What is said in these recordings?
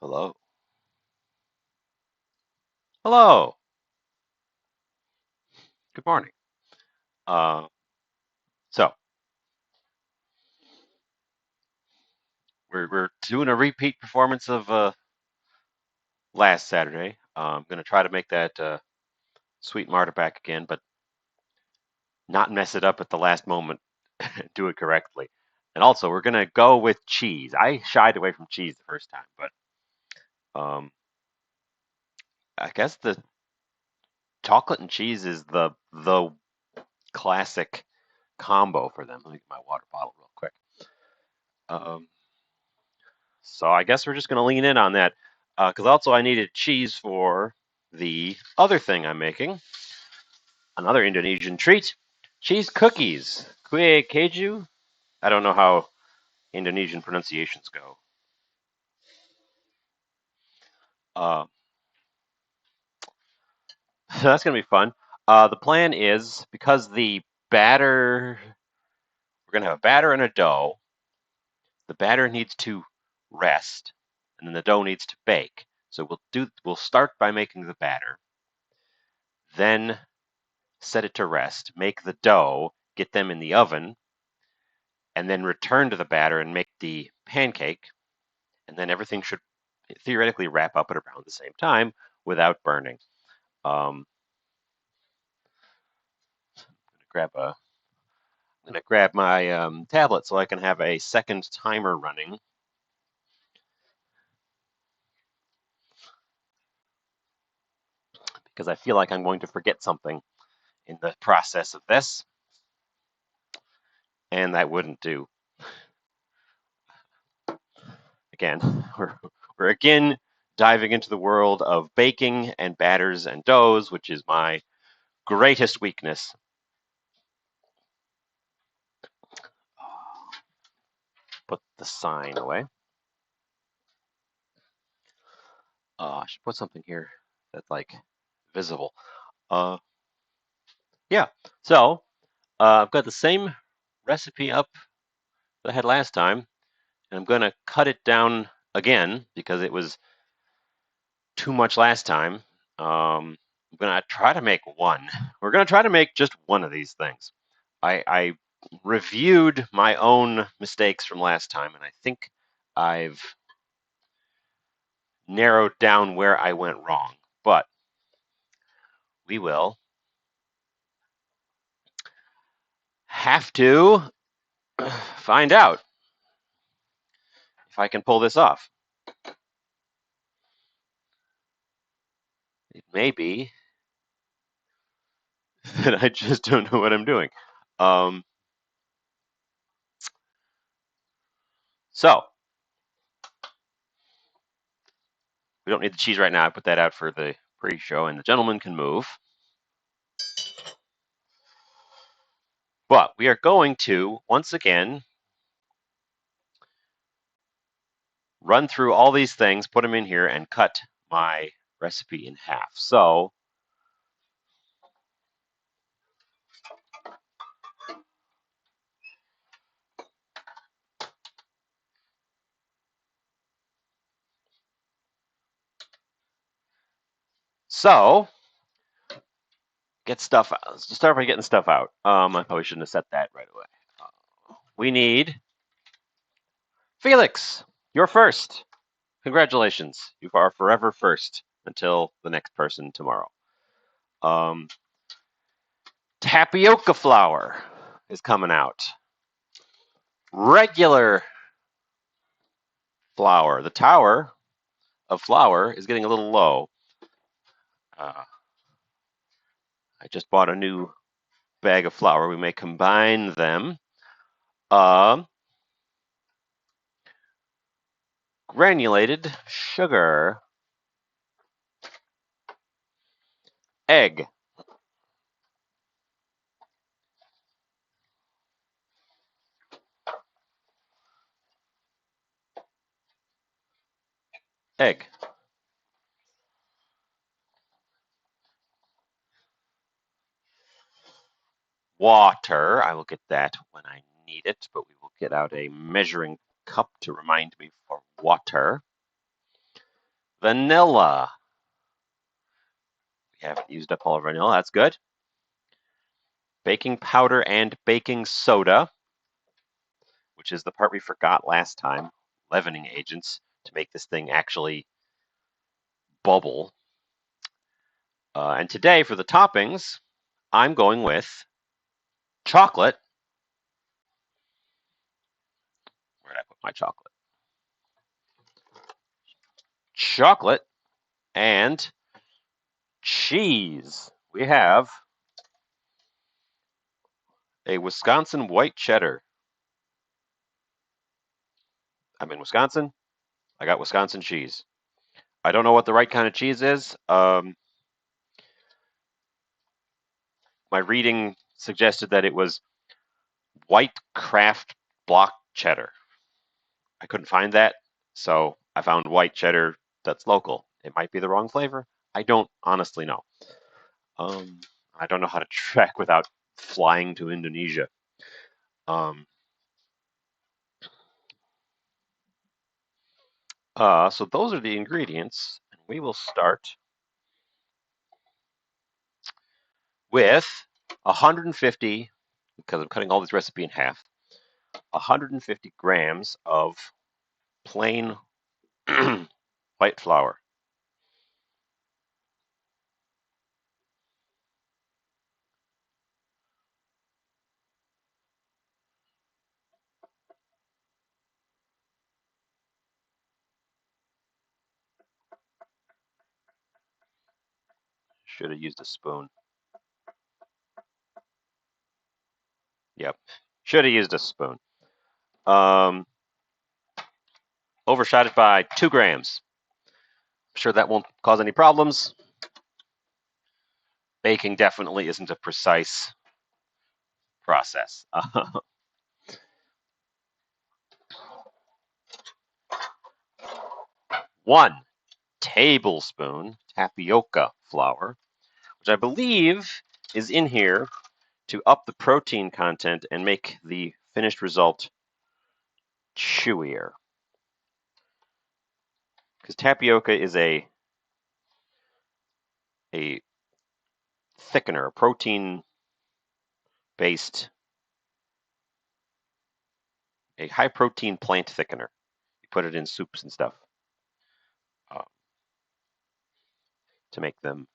Hello. Hello. Good morning. Uh, so we're doing a repeat performance of last Saturday. I'm gonna try to make that sweet Martabak again, but not mess it up at the last moment. Do it correctly. And also, we're gonna go with cheese. I shied away from cheese the first time, but I guess the chocolate and cheese is the classic combo for them. Let me get my water bottle real quick. Um, So I guess we're just going to lean in on that because also I needed cheese for the other thing I'm making, another Indonesian treat, cheese cookies, Kue Keju. I don't know how Indonesian pronunciations go. Uh, that's going to be fun. The plan is because the batter, we're going to have a batter and a dough. The batter needs to rest, and then the dough needs to bake. So we'll start by making the batter, then set it to rest, make the dough, get them in the oven, and then return to the batter and make the pancake. And then everything should theoretically wrap up at around the same time without burning. I'm gonna grab my tablet so I can have a second timer running. Because I feel like I'm going to forget something in the process of this, and that wouldn't do. Again, we're again diving into the world of baking and batters and doughs, which is my greatest weakness. Put the sign away. I should put something here that's like visible. Uh, yeah. So I've got the same recipe up that I had last time, and I'm going to cut it down again because it was too much last time. I'm going to try to make one. We're going to try to make just one of these things. I reviewed my own mistakes from last time, and I think I've narrowed down where I went wrong. But we will have to find out if I can pull this off. It may be that I just don't know what I'm doing. Um, so we don't need the cheese right now. I put that out for the pre-show, and the gentleman can move. But we are going to once again run through all these things, put them in here, and cut my recipe in half. So get stuff out. Let's start by getting stuff out. I probably shouldn't have set that right away. We need Felix. You're first. Congratulations. You are forever first until the next person tomorrow. Um, tapioca flour is coming out. Regular flour. The tower of flour is getting a little low. Uh, I just bought a new bag of flour. We may combine them. Uh, Granulated sugar. Egg. Egg. Water. I will get that when I need it, but we will get out a measuring cup to remind me for water. vanilla. We haven't used up all of vanilla. That's good. Baking powder and baking soda, which is the part we forgot last time. Leavening agents to make this thing actually bubble. And today, for the toppings, I'm going with chocolate. Where did I put my chocolate? Chocolate and cheese. We have a Wisconsin white cheddar. I'm in Wisconsin. I got Wisconsin cheese. I don't know what the right kind of cheese is. My reading suggested that it was white Kraft block cheddar. I couldn't find that, so I found white cheddar that's local. It might be the wrong flavor. I don't honestly know. I don't know how to track without flying to Indonesia. So those are the ingredients. We will start with 150, because I'm cutting all this recipe in half, 150 grams of plain white flour. Should have used a spoon. Yep, should have used a spoon. Overshot it by 2 grams. I'm sure that won't cause any problems. Baking definitely isn't a precise process. 1 tablespoon tapioca flour, which I believe is in here to up the protein content and make the finished result chewier. Because tapioca is a thickener, a protein based, a high protein plant thickener. You put it in soups and stuff uh, to make them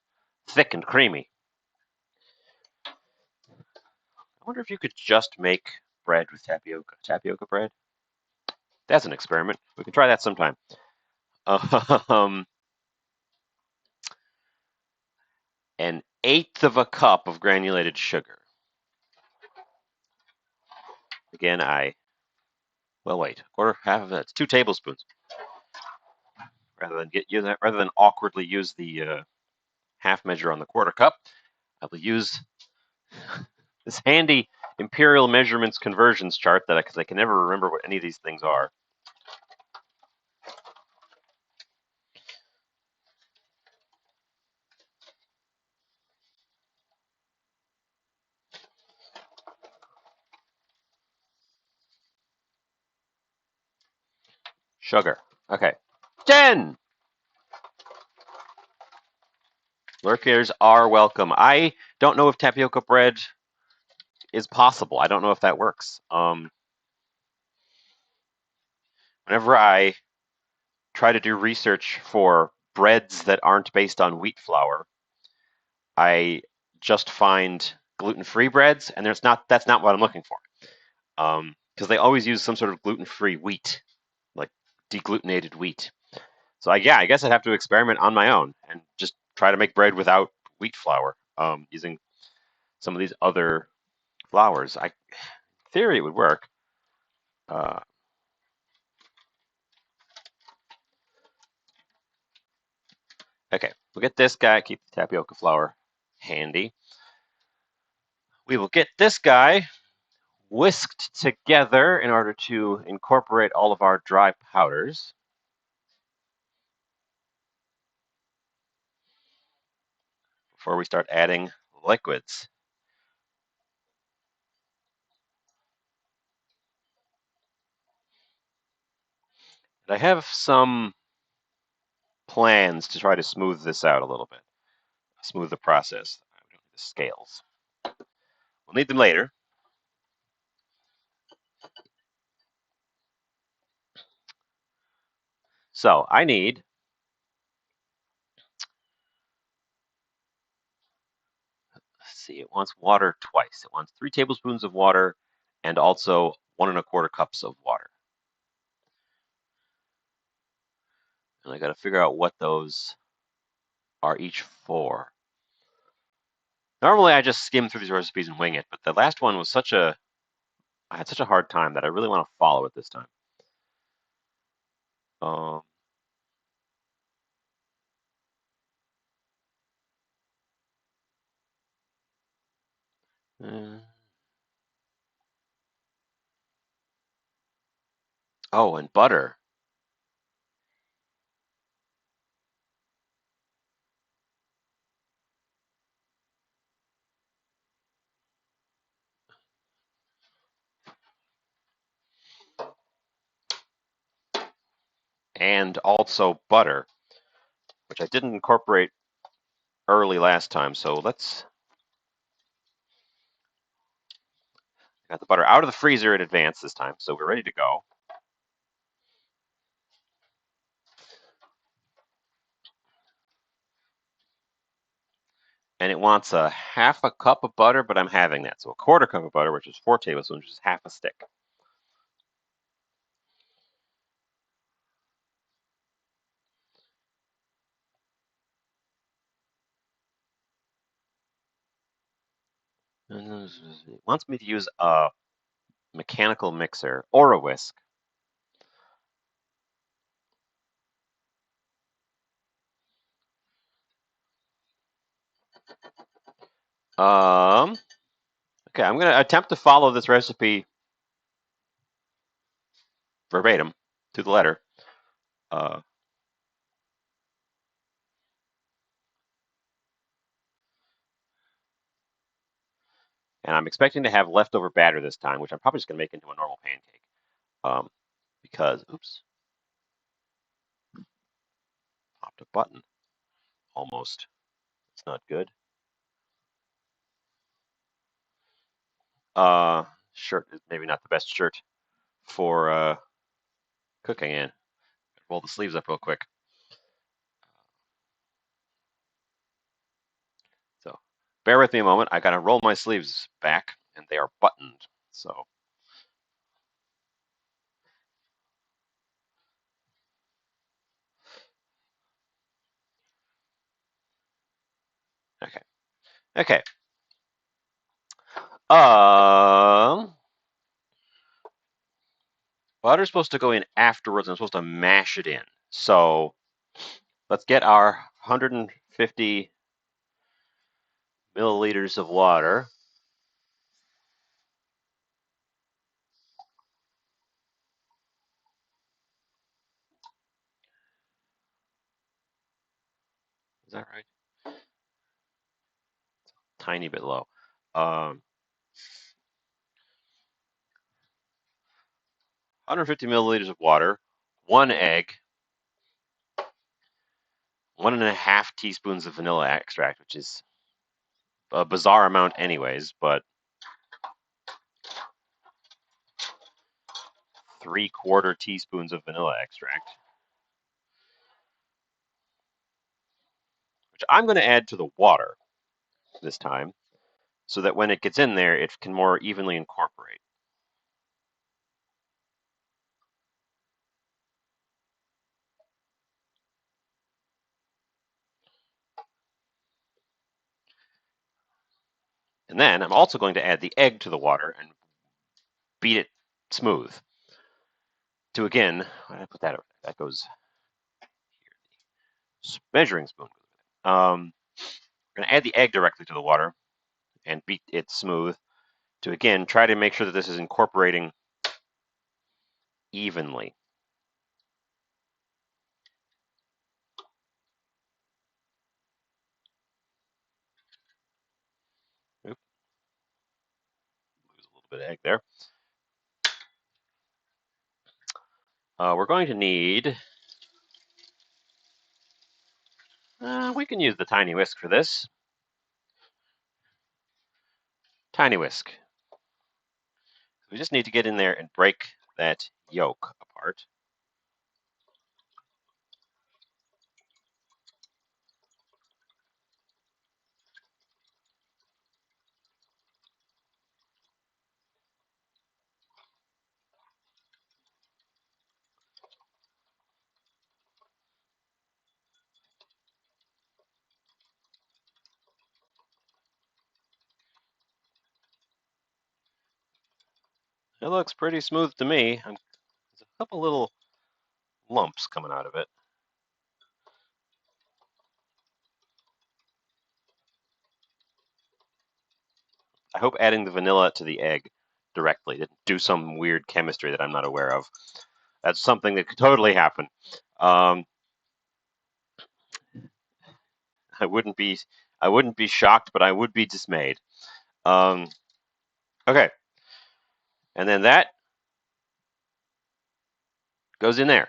thick and creamy. I wonder if you could just make bread with tapioca bread. That's an experiment. We can try that sometime. An eighth of a cup of granulated sugar. Again, half of that's 2 tablespoons. Rather than awkwardly use the half measure on the quarter cup, I will use this handy imperial measurements conversions chart because I can never remember what any of these things are. Sugar. Okay. 10! Lurkers are welcome. I don't know if tapioca bread is possible. I don't know if that works. Whenever I try to do research for breads that aren't based on wheat flour, I just find gluten-free breads, and that's not what I'm looking for. Because they always use some sort of gluten-free wheat, like deglutenated wheat. So I guess I'd have to experiment on my own and just try to make bread without wheat flour, using some of these other flours. In theory, it would work. Okay, we'll get this guy. Keep the tapioca flour handy. We will get this guy whisked together in order to incorporate all of our dry powders. Before we start adding liquids. And I have some plans to try to smooth this out a little bit, smooth the process. The scales. We'll need them later. So I need, let's see, it wants water twice. It wants 3 tablespoons of water and also 1 1/4 cups of water. And I got to figure out what those are each for. Normally I just skim through these recipes and wing it, but the last one was I had such a hard time that I really want to follow it this time. Um, uh, oh, and butter. And also butter, which I didn't incorporate early last time. So let's got the butter out of the freezer in advance this time, so we're ready to go. And it wants a 1/2 cup of butter, but I'm having that. So 1/4 cup of butter, which is 4 tablespoons, which is 1/2 a stick. And it wants me to use a mechanical mixer or a whisk. Okay, I'm going to attempt to follow this recipe verbatim to the letter. Uh, and I'm expecting to have leftover batter this time, which I'm probably just going to make into a normal pancake. Because, oops, popped a button almost. It's not good. Shirt is maybe not the best shirt for cooking in. Roll the sleeves up real quick. So bear with me a moment. I gotta roll my sleeves back, and they are buttoned. So okay, okay. Um, Butter's supposed to go in afterwards. I'm supposed to mash it in. So let's get our 150 milliliters of water. Is that right? Tiny bit low. 150 milliliters of water, 1 egg, 1 1/2 teaspoons of vanilla extract, which is a bizarre amount, anyways, but 3/4 teaspoons of vanilla extract, which I'm going to add to the water this time, so that when it gets in there, it can more evenly incorporate. And then I'm also going to add the egg to the water and beat it smooth. To again, why did I put that over there? That goes here. Measuring spoon. I'm going to add the egg directly to the water and beat it smooth to again try to make sure that this is incorporating evenly. Oop, lose a little bit of egg there. We're going to need we can use the tiny whisk for this. Tiny whisk. We just need to get in there and break that yolk apart. It looks pretty smooth to me. There's a couple little lumps coming out of it. I hope adding the vanilla to the egg directly didn't do some weird chemistry that I'm not aware of. That's something that could totally happen. Um, I wouldn't be shocked, but I would be dismayed. Okay, and then that goes in there.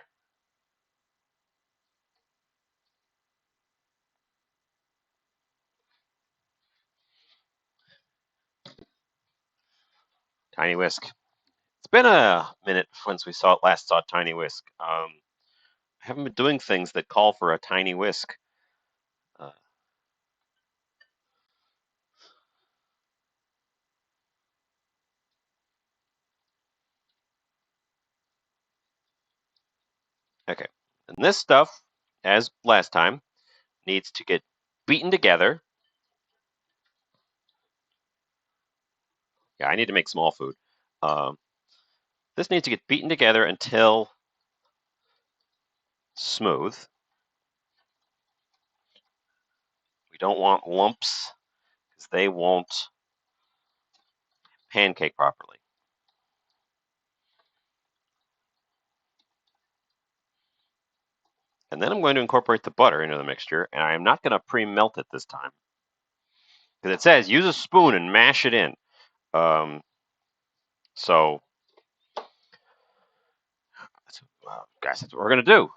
Tiny whisk. It's been a minute since we last saw Tiny Whisk. I haven't been doing things that call for a tiny whisk. Uh, okay, and this stuff, as last time, needs to get beaten together. Yeah, I need to make small food. Um, this needs to get beaten together until smooth. We don't want lumps because they won't pancake properly. And then I'm going to incorporate the butter into the mixture, and I'm not going to pre-melt it this time because it says use a spoon and mash it in. Um, so, guys, that's what we're going to do.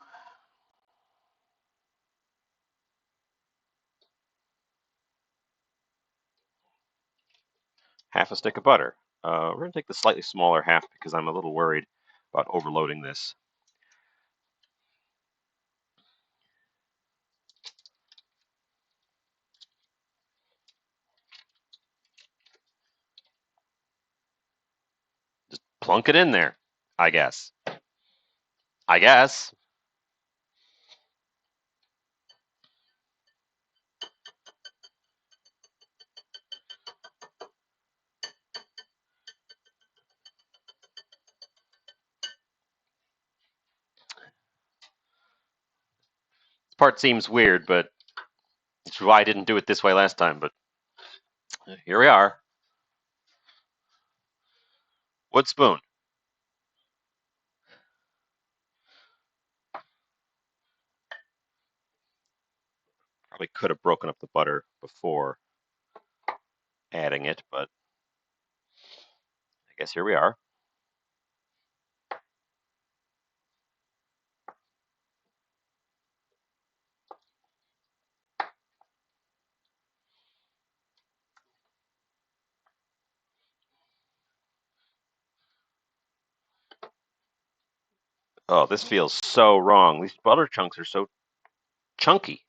Half a stick of butter. We're going to take the slightly smaller half because I'm a little worried about overloading this. Just plunk it in there, I guess. I guess. This part seems weird, but it's why I didn't do it this way last time, but here we are. Wood spoon. Probably could have broken up the butter before adding it, but I guess here we are. Oh, this feels so wrong. These butter chunks are so chunky.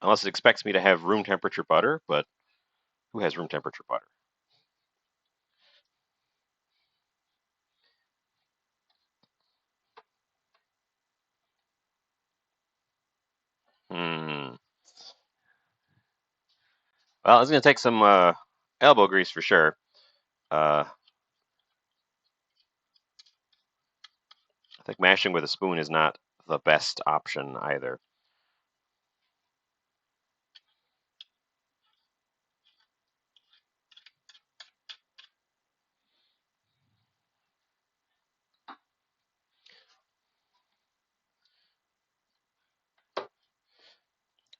Unless it expects me to have room temperature butter, but who has room temperature butter? Hmm. Well, it's going to take some elbow grease for sure. I think mashing with a spoon is not the best option either.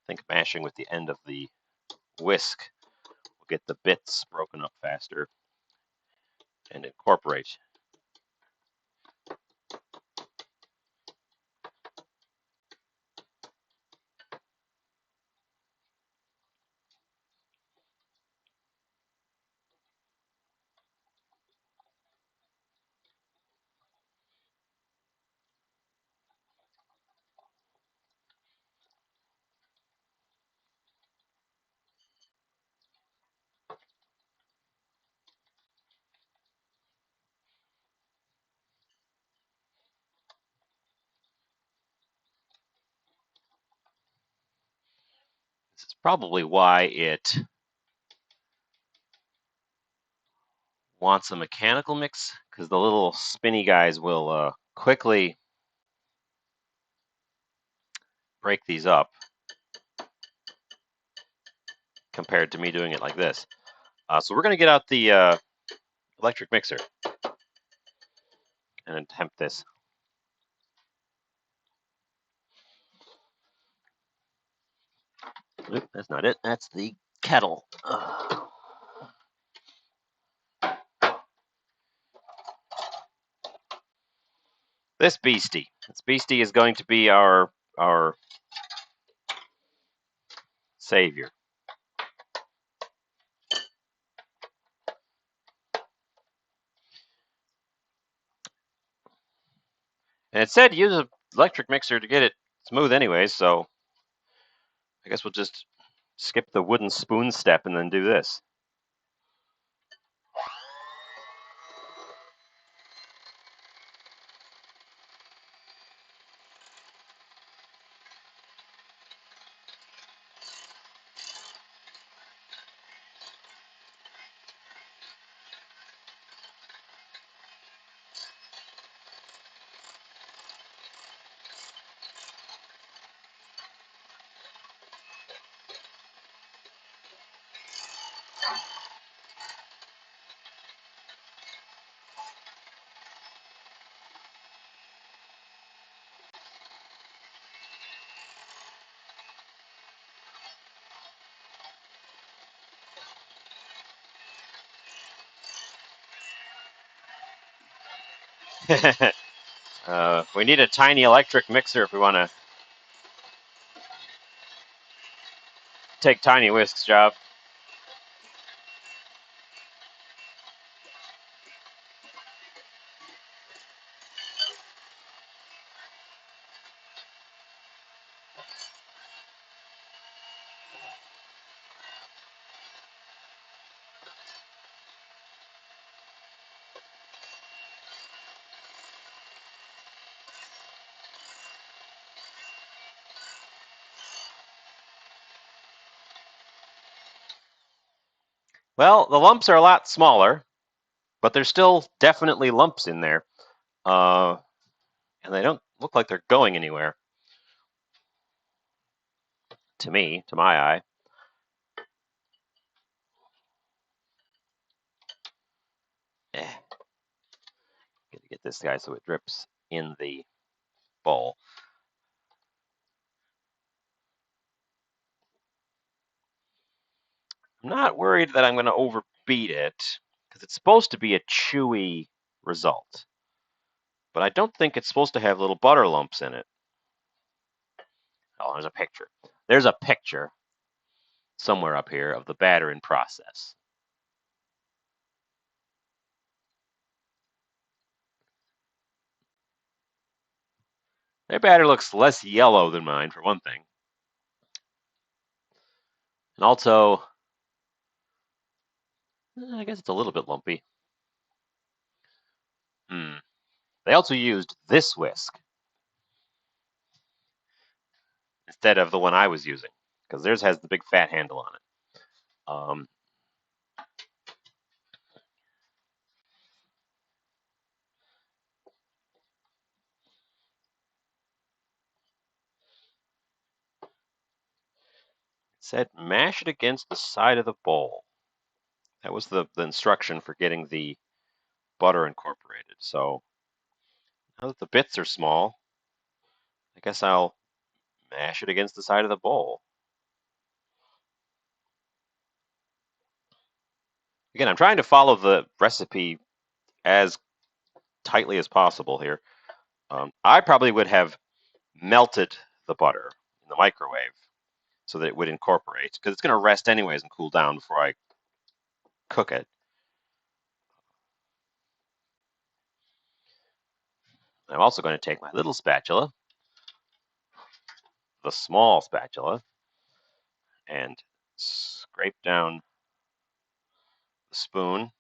think mashing with the end of the whisk will get the bits broken up faster and incorporate. This is probably why it wants a mechanical mix, because the little spinny guys will quickly break these up compared to me doing it like this. So we're going to get out the electric mixer and attempt this. Oop, that's not it. That's the kettle. This beastie. This beastie is going to be our savior. And it said use an electric mixer to get it smooth anyway, so I guess we'll just skip the wooden spoon step and then do this. We need a tiny electric mixer if we want to take Tiny Whisk's job. Well, the lumps are a lot smaller, but there's still definitely lumps in there. And they don't look like they're going anywhere. To me, to my eye. Gotta get this guy so it drips in the bowl. I'm not worried that I'm going to overbeat it, because it's supposed to be a chewy result. But I don't think it's supposed to have little butter lumps in it. Oh, there's a picture. There's a picture somewhere up here of the batter in process. Their batter looks less yellow than mine, for one thing. And also, I guess it's a little bit lumpy. They also used this whisk instead of the one I was using, because theirs has the big fat handle on it. It said mash it against the side of the bowl. That was the instruction for getting the butter incorporated. So now that the bits are small, I guess I'll mash it against the side of the bowl. Again, I'm trying to follow the recipe as tightly as possible here. I probably would have melted the butter in the microwave so that it would incorporate, because it's going to rest anyways and cool down before I cook it. I'm also going to take my little spatula, the small spatula, and scrape down the spoon.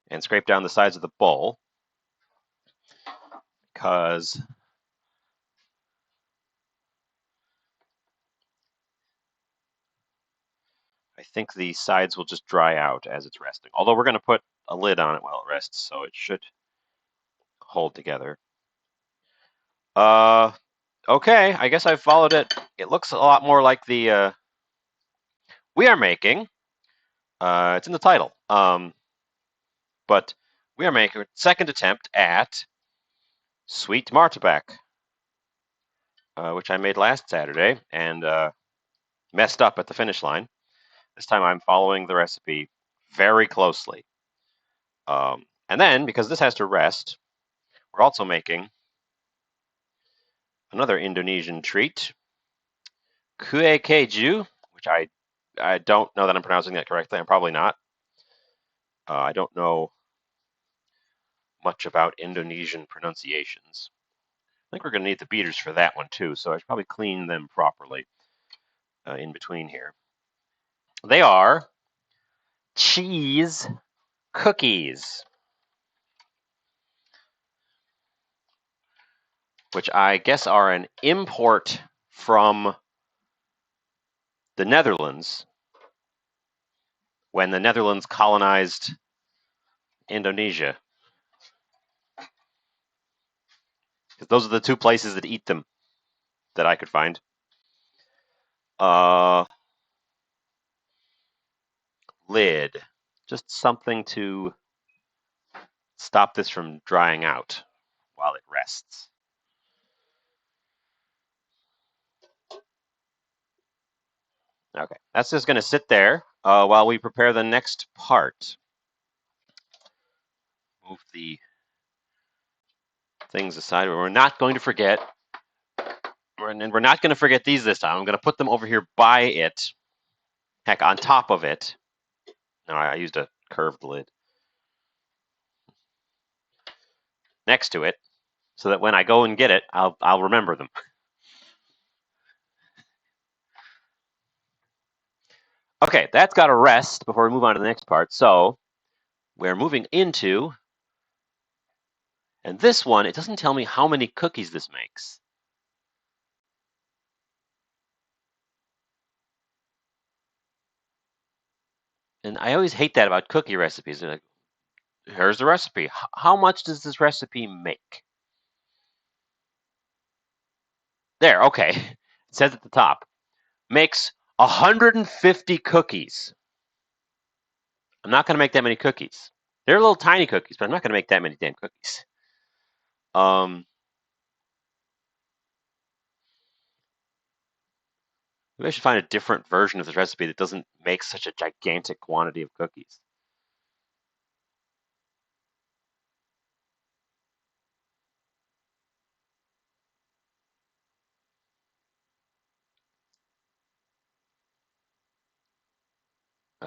And scrape down the sides of the bowl, because I think the sides will just dry out as it's resting. Although we're going to put a lid on it while it rests, so it should hold together. Okay, I guess I've followed it. It looks a lot more like the we are making. It's in the title. But we are making a second attempt at sweet martabak, which I made last Saturday and messed up at the finish line. This time I'm following the recipe very closely. And then, because this has to rest, we're also making another Indonesian treat, Kue Keju, which I don't know that I'm pronouncing that correctly. I'm probably not. I don't know much about Indonesian pronunciations. I think we're going to need the beaters for that one too, so I should probably clean them properly in between here. They are cheese cookies, which I guess are an import from the Netherlands when the Netherlands colonized Indonesia. Because those are the two places that eat them that I could find. Lid. Just something to stop this from drying out while it rests. Okay, that's just going to sit there while we prepare the next part. Move the things aside. We're not going to forget. And we're not going to forget these this time. I'm going to put them over here by it. Heck, on top of it. No, I used a curved lid. Next to it, so that when I go and get it, I'll remember them. Okay, that's got to rest before we move on to the next part. So we're moving into, and this one, it doesn't tell me how many cookies this makes. And I always hate that about cookie recipes. They're like, here's the recipe. How much does this recipe make? There, okay. It says at the top, makes 150 cookies. I'm not going to make that many cookies. They're little tiny cookies, but I'm not going to make that many damn cookies. Maybe I should find a different version of this recipe that doesn't make such a gigantic quantity of cookies.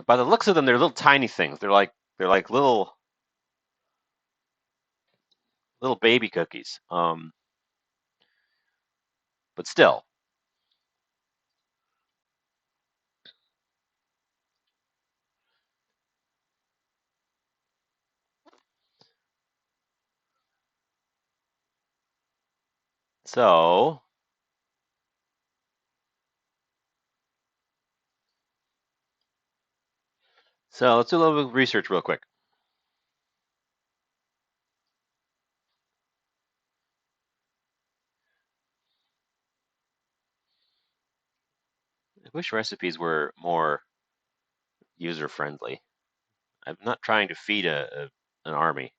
By the looks of them, they're little tiny things. They're like little baby cookies. But still. So let's do a little bit of research real quick. I wish recipes were more user friendly. I'm not trying to feed an army.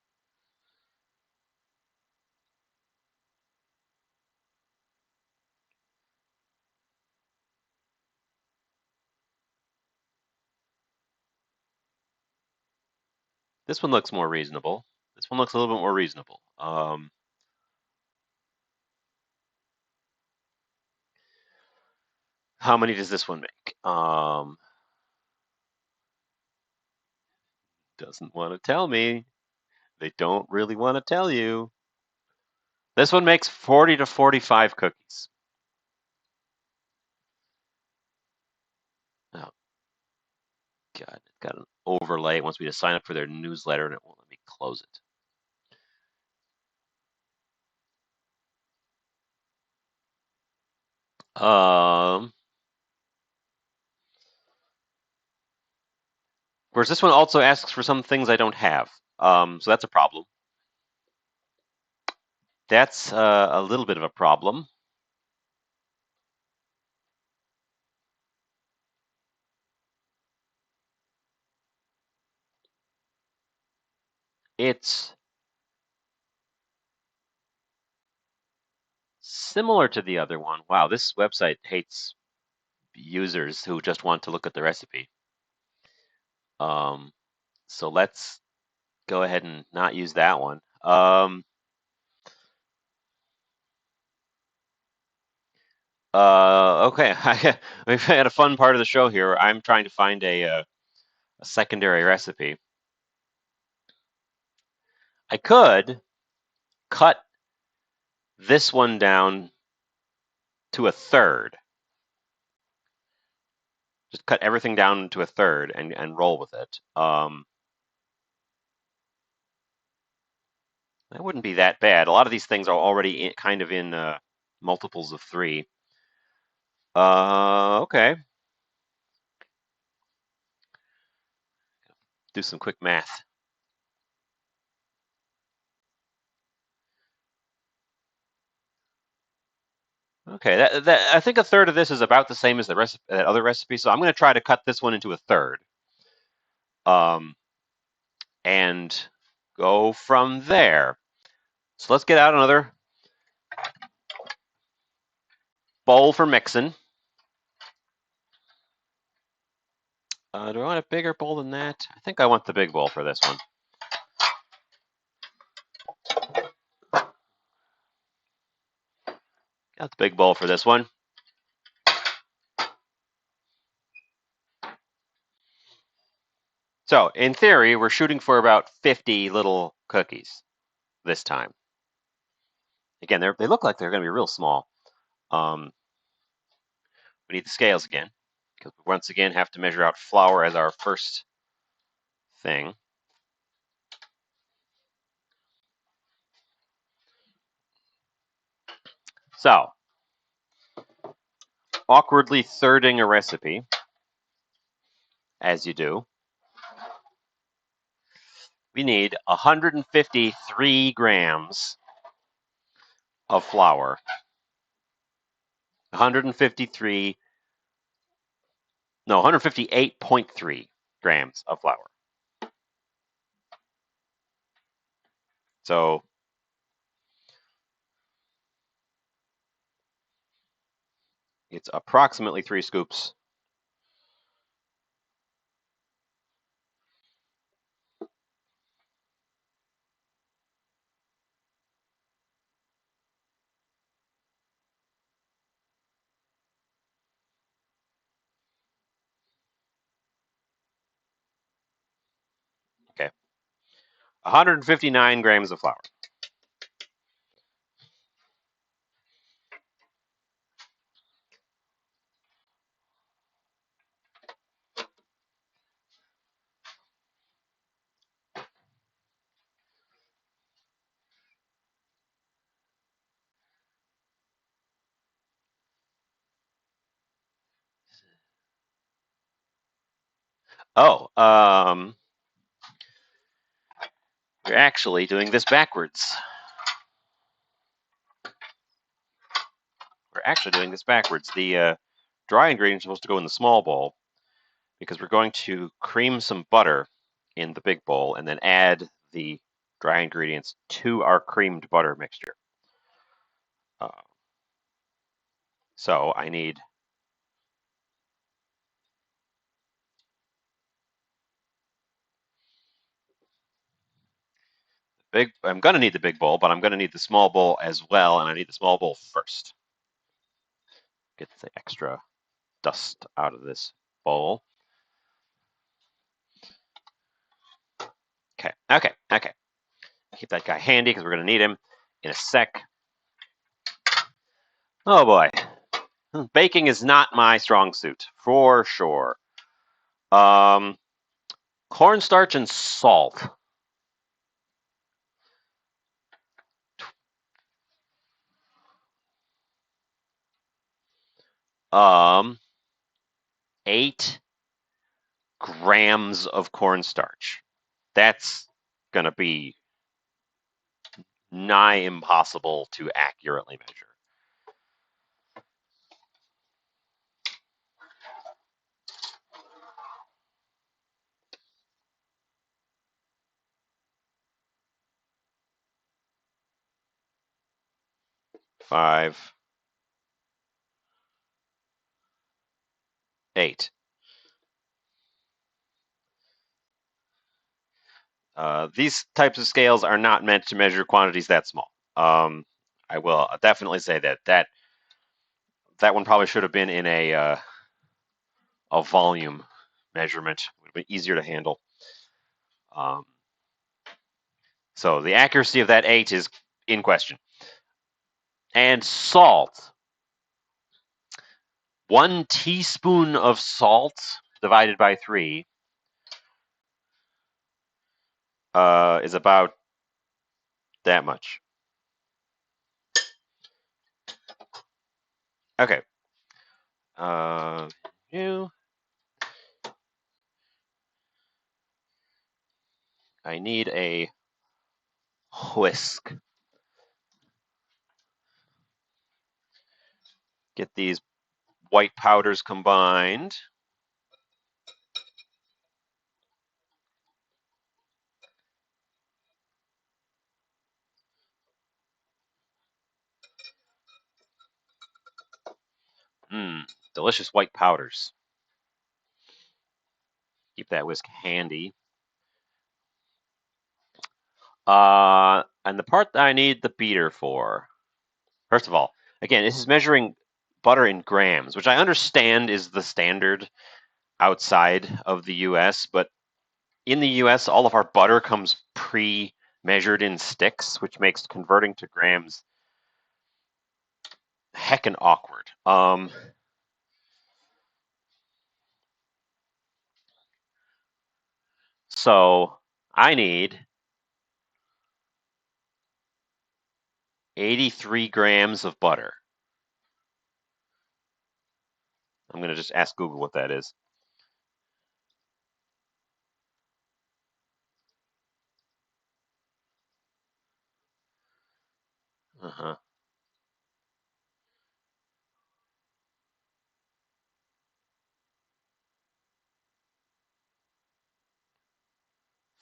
This one looks more reasonable. This one looks a little bit more reasonable. How many does this one make? Doesn't want to tell me. They don't really want to tell you. This one makes 40 to 45 cookies. Oh, God. It's got an overlay. It wants me to sign up for their newsletter, and it won't let me close it. Whereas this one also asks for some things I don't have. So that's a problem. That's a little bit of a problem. It's similar to the other one. Wow, this website hates users who just want to look at the recipe. So let's go ahead and not use that one. Okay, we've had a fun part of the show here. I'm trying to find a secondary recipe. I could cut this one down to a third. Just cut everything down to a third and roll with it. That wouldn't be that bad. A lot of these things are already kind of in multiples of 3. Okay. Do some quick math. Okay, I think a third of this is about the same as the recipe, that other recipe. So I'm going to try to cut this one into a third, and go from there. So let's get out another bowl for mixing. Do I want a bigger bowl than that? I think I want the big bowl for this one. Got the big bowl for this one. So in theory, we're shooting for about 50 little cookies this time. Again, they look like they're going to be real small. We need the scales again, because we once again have to measure out flour as our first thing. So, awkwardly thirding a recipe, as you do. We need 153 grams of flour. 158.3 grams of flour. So it's approximately 3 scoops. Okay. 159 grams of flour. Oh, we're actually doing this backwards. The dry ingredients are supposed to go in the small bowl because we're going to cream some butter in the big bowl and then add the dry ingredients to our creamed butter mixture. So I need I'm going to need the big bowl, but I'm going to need the small bowl as well, and I need the small bowl first. Get the extra dust out of this bowl. Okay. Keep that guy handy because we're going to need him in a sec. Oh boy. Baking is not my strong suit, for sure. Cornstarch and salt. Um, 8 grams of cornstarch. That's gonna be nigh impossible to accurately measure. Five, 8. These types of scales are not meant to measure quantities that small. I will definitely say that one probably should have been in a volume measurement. Would have been easier to handle. So the accuracy of that 8 is in question. And salt. 1 teaspoon of salt divided by 3 is about that much. Okay. I need a whisk. Get these white powders combined. Delicious white powders. Keep that whisk handy. And the part that I need the beater for. First of all, again, this is measuring butter in grams, which I understand is the standard outside of the US, but in the US, all of our butter comes pre-measured in sticks, which makes converting to grams heckin' awkward. So I need 83 grams of butter. I'm going to just ask Google what that is. Uh-huh.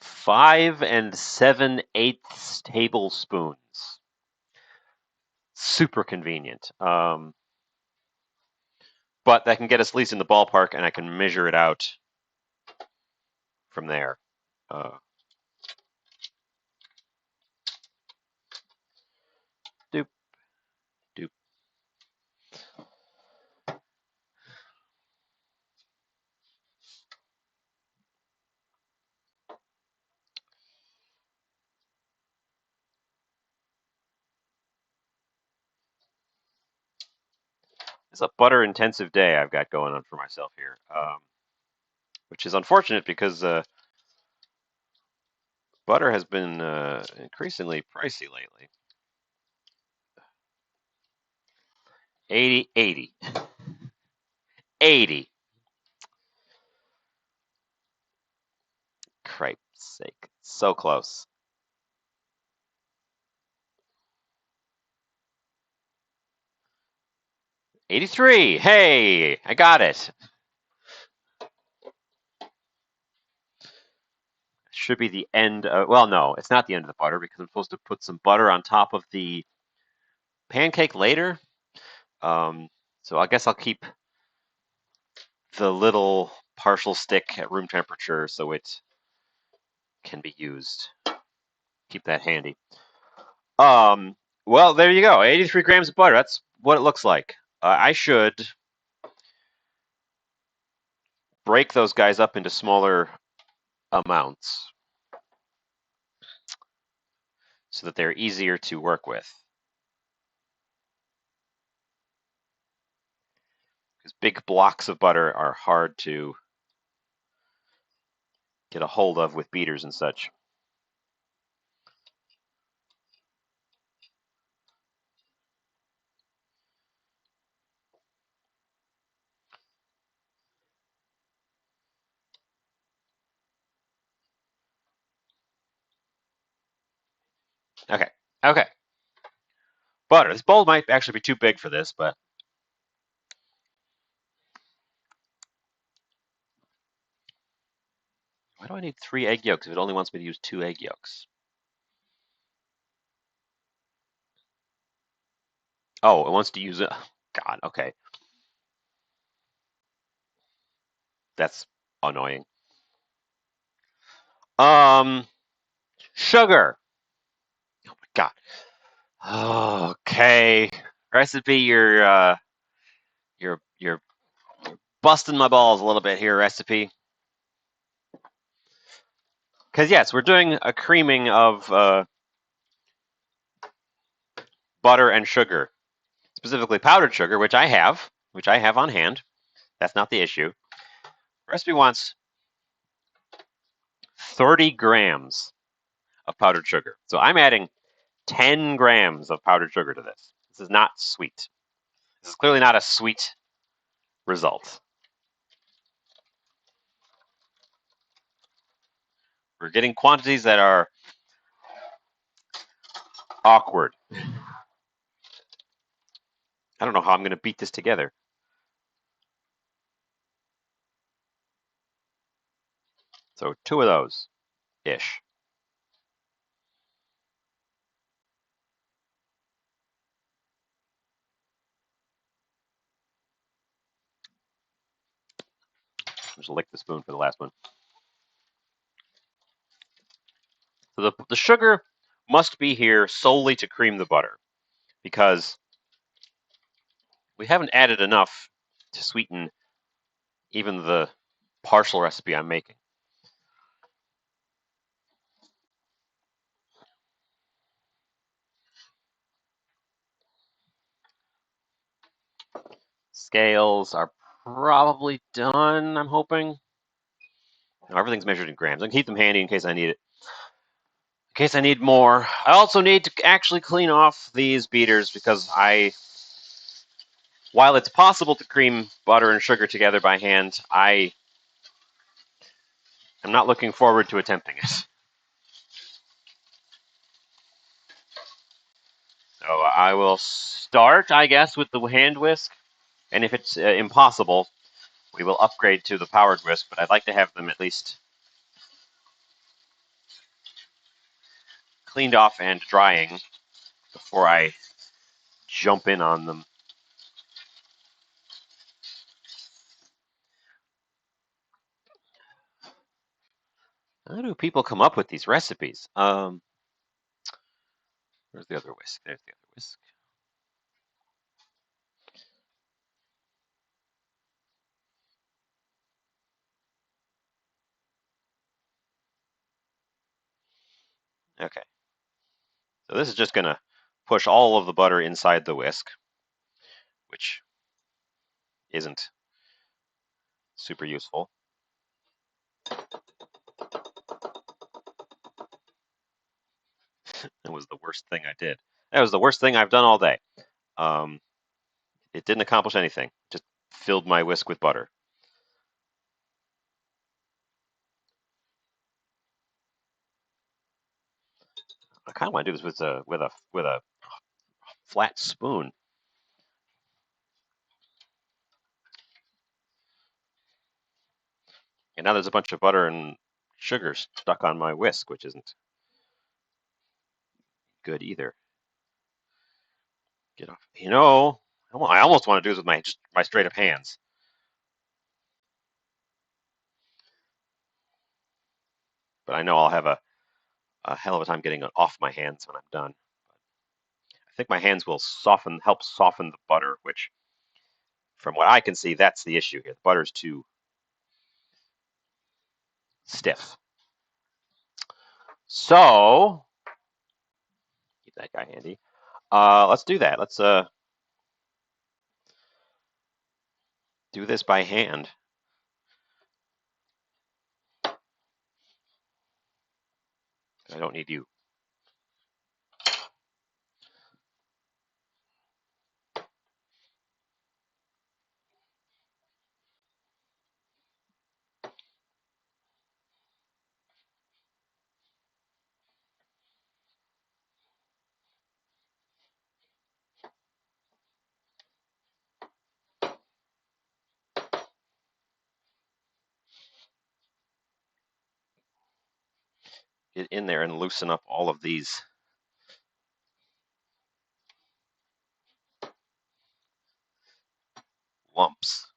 5 7/8 tablespoons. Super convenient. But that can get us at least in the ballpark, and I can measure it out from there. Doop, doop. It's a butter-intensive day I've got going on for myself here, which is unfortunate because butter has been increasingly pricey lately. 80. 80. Cripe's sake. So close. 83. Hey, I got it. Should be the end of, well, no, it's not the end of the butter because I'm supposed to put some butter on top of the pancake later. So I guess I'll keep the little partial stick at room temperature so it can be used. Keep that handy. Well, there you go. 83 grams of butter. That's what it looks like. I should break those guys up into smaller amounts so that they're easier to work with. Because big blocks of butter are hard to get a hold of with beaters and such. Okay, okay. Butter. This bowl might actually be too big for this, but why do I need 3 egg yolks if it only wants me to use 2 egg yolks? Oh, it wants to use it. God, okay. That's annoying. Sugar. Oh my God. Okay. Recipe, you're busting my balls a little bit here, recipe. Because yes, we're doing a creaming of butter and sugar, specifically powdered sugar, which I have on hand. That's not the issue. Recipe wants 30 grams of powdered sugar. So I'm adding 10 grams of powdered sugar to this. This is not sweet. This is clearly not a sweet result. We're getting quantities that are awkward. I don't know how I'm going to beat this together. So 2 of those ish. Just lick the spoon for the last one. So the sugar must be here solely to cream the butter because we haven't added enough to sweeten even the partial recipe I'm making. Scales are probably done, I'm hoping. No, everything's measured in grams. I can keep them handy in case I need it. In case I need more. I also need to actually clean off these beaters because while it's possible to cream butter and sugar together by hand, I am not looking forward to attempting it. So I will start, I guess, with the hand whisk, and if it's impossible, we will upgrade to the powered whisk, but I'd like to have them at least cleaned off and drying before I jump in on them. How do people come up with these recipes? Where's the other whisk? There's the other whisk. Okay. So this is just going to push all of the butter inside the whisk, which isn't super useful. That was the worst thing I did. That was the worst thing I've done all day. It didn't accomplish anything. Just filled my whisk with butter. I kind of want to do this with a flat spoon. And now there's a bunch of butter and sugar stuck on my whisk, which isn't good either. Get off. I almost want to do this with my straight up hands. But I know I'll have a hell of a time getting it off my hands when I'm done. I think my hands will help soften the butter, which, from what I can see, that's the issue here. The butter's too stiff. So, keep that guy handy. Let's do that. Let's do this by hand. I don't need you. Get in there and loosen up all of these lumps.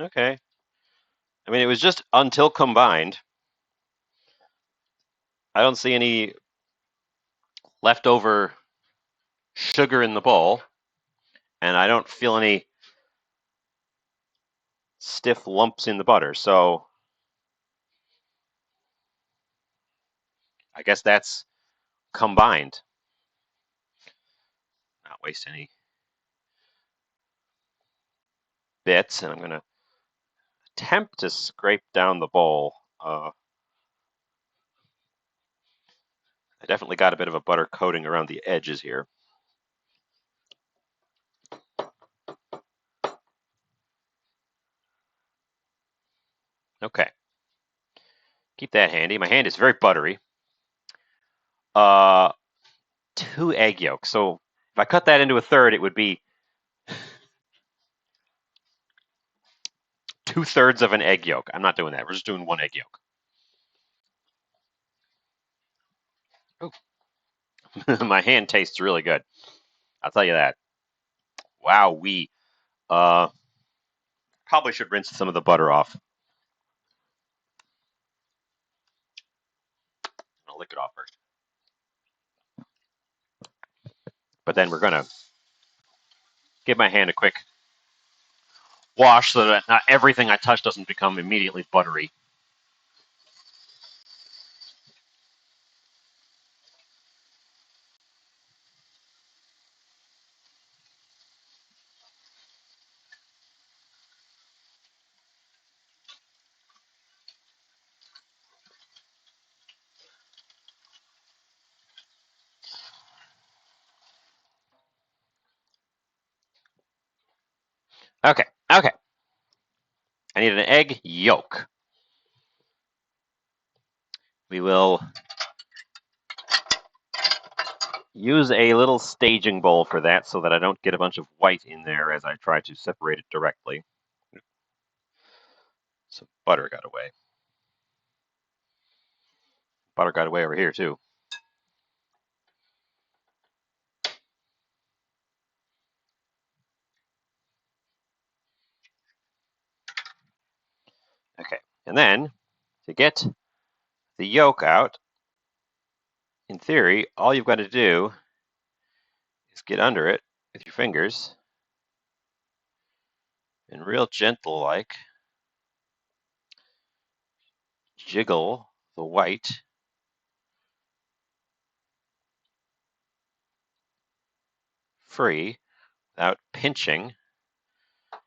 Okay. I mean, it was just until combined. I don't see any leftover sugar in the bowl, and I don't feel any stiff lumps in the butter. So I guess that's combined. Not waste any bits, and I'm going to attempt to scrape down the bowl. I definitely got a bit of a butter coating around the edges here. Okay. Keep that handy. My hand is very buttery. 2 egg yolks. So if I cut that into a third, it would be 2/3 of an egg yolk. I'm not doing that. We're just doing 1 egg yolk. My hand tastes really good. I'll tell you that. Wow, we probably should rinse some of the butter off. I'll lick it off first. But then we're gonna give my hand a quick wash so that not everything I touch doesn't become immediately buttery. Okay, okay. I need an egg yolk. We will use a little staging bowl for that so that I don't get a bunch of white in there as I try to separate it directly. So butter got away. Butter got away over here too. Okay, and then to get the yolk out, in theory, all you've got to do is get under it with your fingers and real gentle like jiggle the white free without pinching, and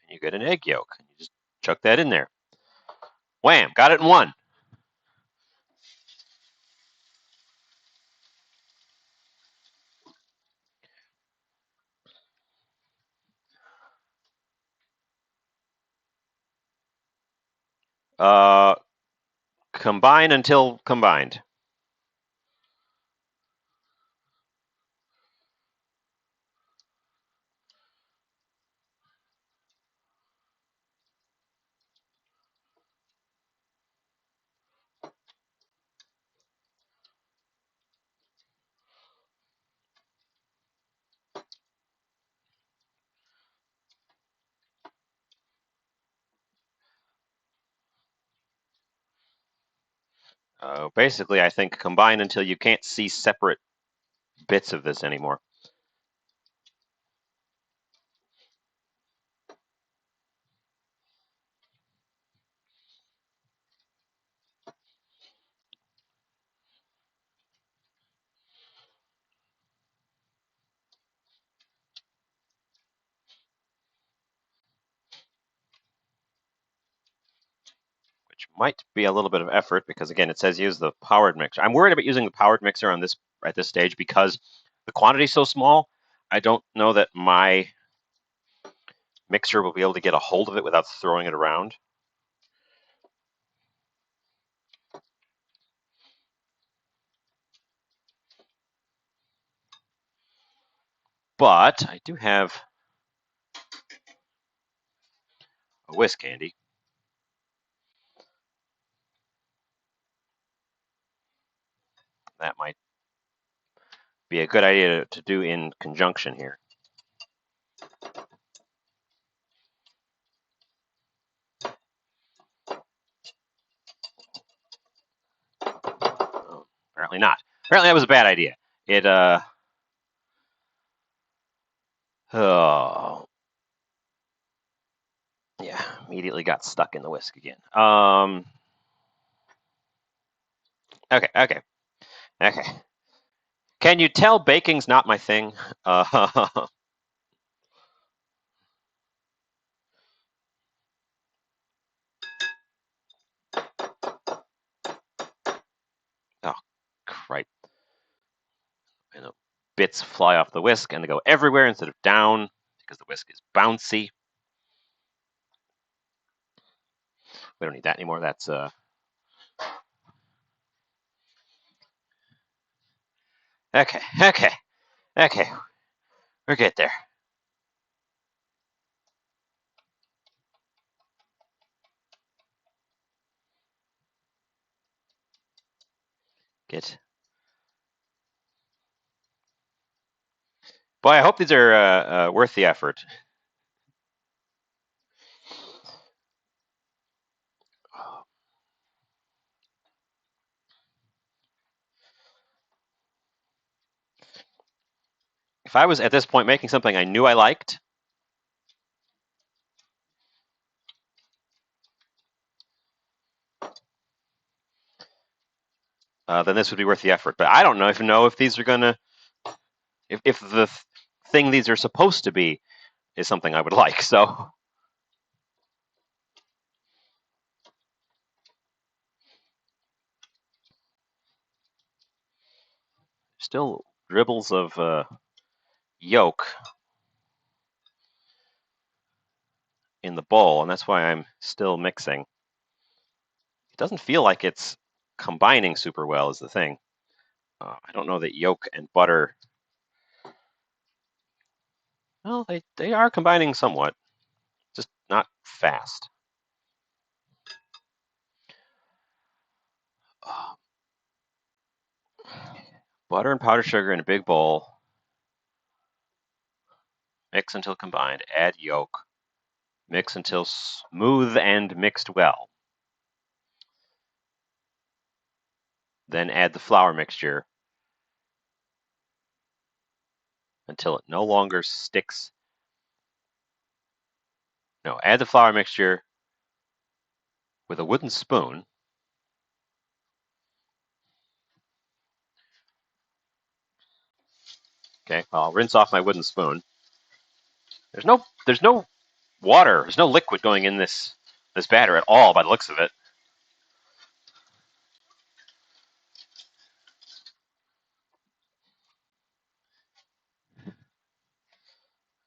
you get an egg yolk. You just chuck that in there. Wham! Got it in one. Combine until combined. Basically, I think combine until you can't see separate bits of this anymore. Which might be a little bit of effort because again, it says use the powered mixer. I'm worried about using the powered mixer on this at this stage because the quantity is so small. I don't know that my mixer will be able to get a hold of it without throwing it around. But I do have a whisk candy. That might be a good idea to do in conjunction here. Oh, apparently not. Apparently that was a bad idea. It oh yeah, immediately got stuck in the whisk again. Okay. Can you tell baking's not my thing? Oh, cripe. And the bits fly off the whisk and they go everywhere instead of down because the whisk is bouncy. We don't need that anymore. That's okay. We're good there. Good. Boy, I hope these are worth the effort. If I was at this point making something I knew I liked, then this would be worth the effort. But I don't even know if these are gonna, if the thing these are supposed to be is something I would like. So still dribbles of yolk in the bowl, and that's why I'm still mixing. It doesn't feel like it's combining super well is the thing. I don't know that yolk and butter. Well, they are combining somewhat, just not fast. Butter and powdered sugar in a big bowl. Mix until combined. Add yolk. Mix until smooth and mixed well. Then add the flour mixture until it no longer sticks. No, add the flour mixture with a wooden spoon. Okay, I'll rinse off my wooden spoon. There's no water. There's no liquid going in this batter at all by the looks of it.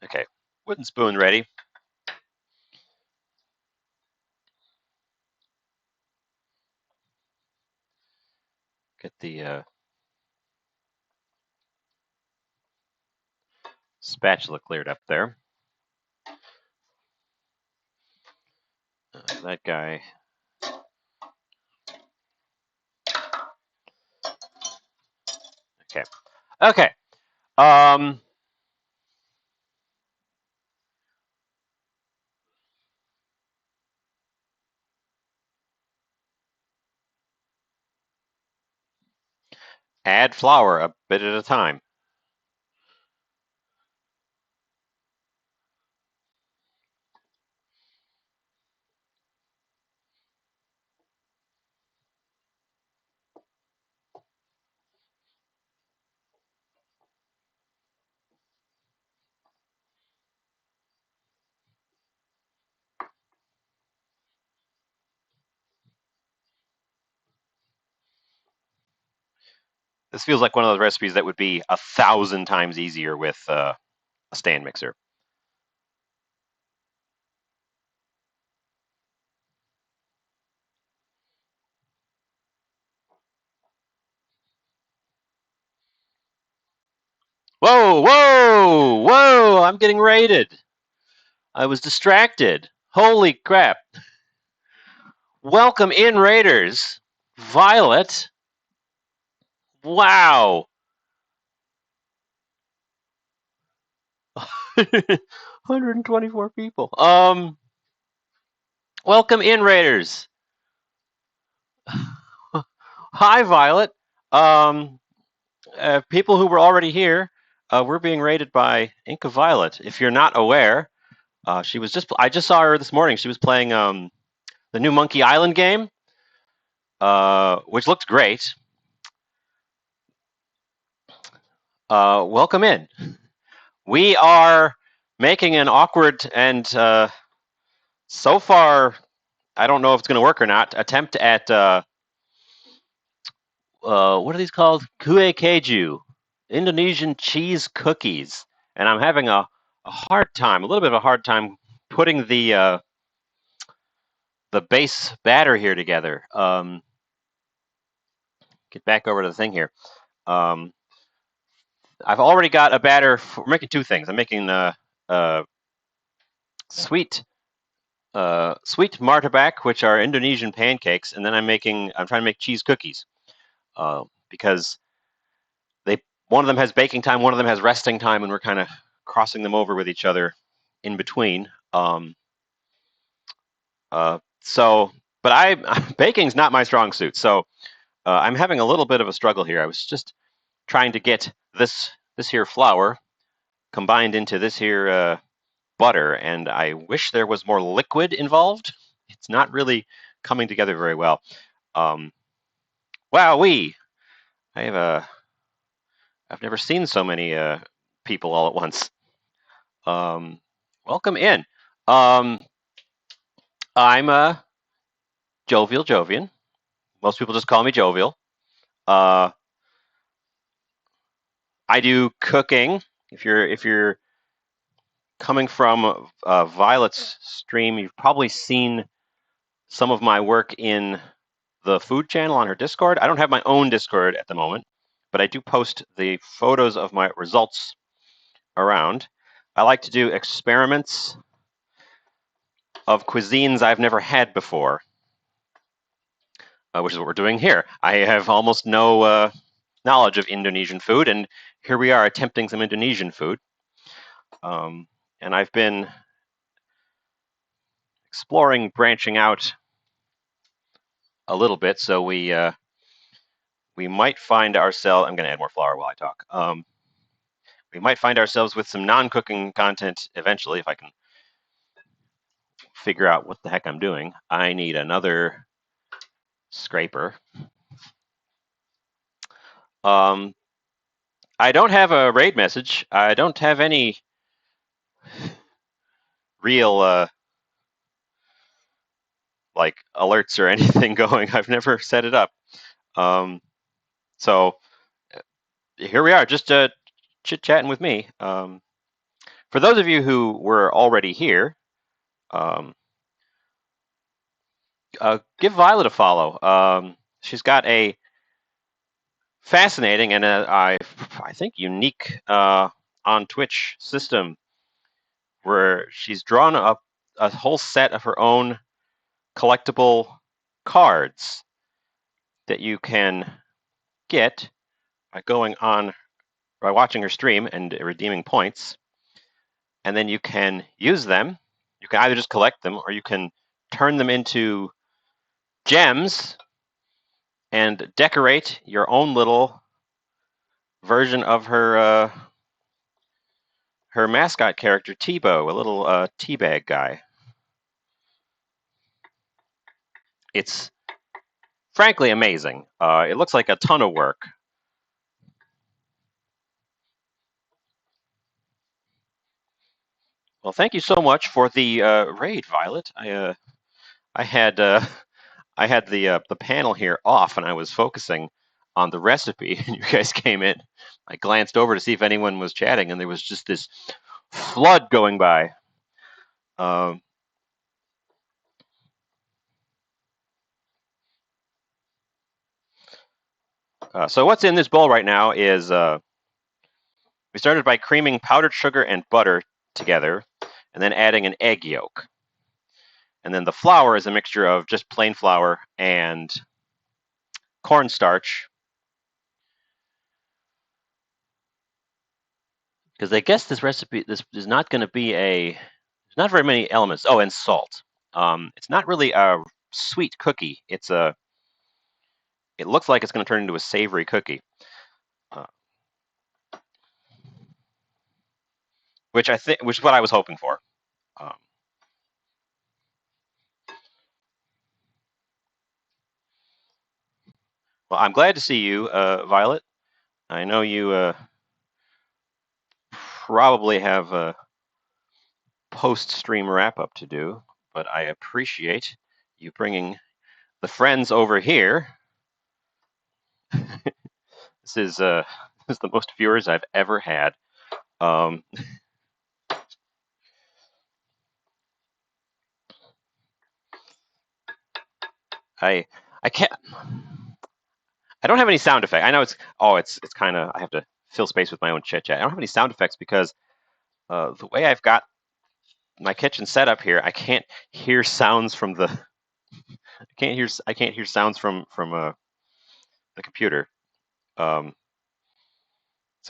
Okay, wooden spoon ready. Get the spatula cleared up there. That guy. Okay. Okay. Add flour a bit at a time. This feels like one of those recipes that would be 1,000 times easier with a stand mixer. Whoa, whoa, whoa! I'm getting raided. I was distracted. Holy crap. Welcome in, Raiders. Violet. Wow. 124 people. Welcome in, Raiders. Hi, Violet. People who were already here, we're being raided by Inca Violet. If you're not aware, she was I just saw her this morning. She was playing the new Monkey Island game, which looked great. Welcome in. We are making an awkward and so far, I don't know if it's going to work or not, attempt at what are these called? Kue Keju, Indonesian cheese cookies. And I'm having a hard time, a little bit of a hard time putting the base batter here together. Get back over to the thing here. I've already got a batter. We're making two things. I'm making sweet martabak, which are Indonesian pancakes, and then I'm trying to make cheese cookies because one of them has baking time, one of them has resting time, and we're kind of crossing them over with each other in between. But baking's not my strong suit, so I'm having a little bit of a struggle here. I was just trying to get this here flour combined into this here butter, and I wish there was more liquid involved. It's not really coming together very well. Wowee! I've never seen so many people all at once. Welcome in. I'm Jovial Jovian. Most people just call me Jovial. I do cooking. If you're coming from Violet's stream, you've probably seen some of my work in the food channel on her Discord. I don't have my own Discord at the moment, but I do post the photos of my results around. I like to do experiments of cuisines I've never had before, which is what we're doing here. I have almost no knowledge of Indonesian food, and here we are attempting some Indonesian food. And I've been exploring branching out a little bit, so we might find ourselves. I'm going to add more flour while I talk. We might find ourselves with some non-cooking content eventually if I can figure out what the heck I'm doing. I need another scraper. I don't have a raid message. I don't have any real like alerts or anything going. I've never set it up. So here we are, just chit-chatting with me. For those of you who were already here, give Violet a follow. She's got a fascinating and I think unique on Twitch system where she's drawn up a whole set of her own collectible cards that you can get by watching her stream and redeeming points, and then you can use them. You can either just collect them or you can turn them into gems and decorate your own little version of her mascot character Tebow, a little teabag guy. It's frankly amazing. It looks like a ton of work. Well, thank you so much for the raid, Violet. I had I had the panel here off, and I was focusing on the recipe, and you guys came in. I glanced over to see if anyone was chatting, and there was just this flood going by. So what's in this bowl right now is we started by creaming powdered sugar and butter together, and then adding an egg yolk. And then the flour is a mixture of just plain flour and cornstarch. Because I guess this recipe, this is not going to be there's not very many elements. Oh, and salt. It's not really a sweet cookie. It looks like it's going to turn into a savory cookie. Which is what I was hoping for. Well, I'm glad to see you, Violet. I know you probably have a post-stream wrap-up to do, but I appreciate you bringing the friends over here. This is the most viewers I've ever had. I can't. I don't have any sound effect. I know it's kind of, I have to fill space with my own chit chat. I don't have any sound effects because the way I've got my kitchen set up here, I can't hear sounds from the. I can't hear sounds from the computer. So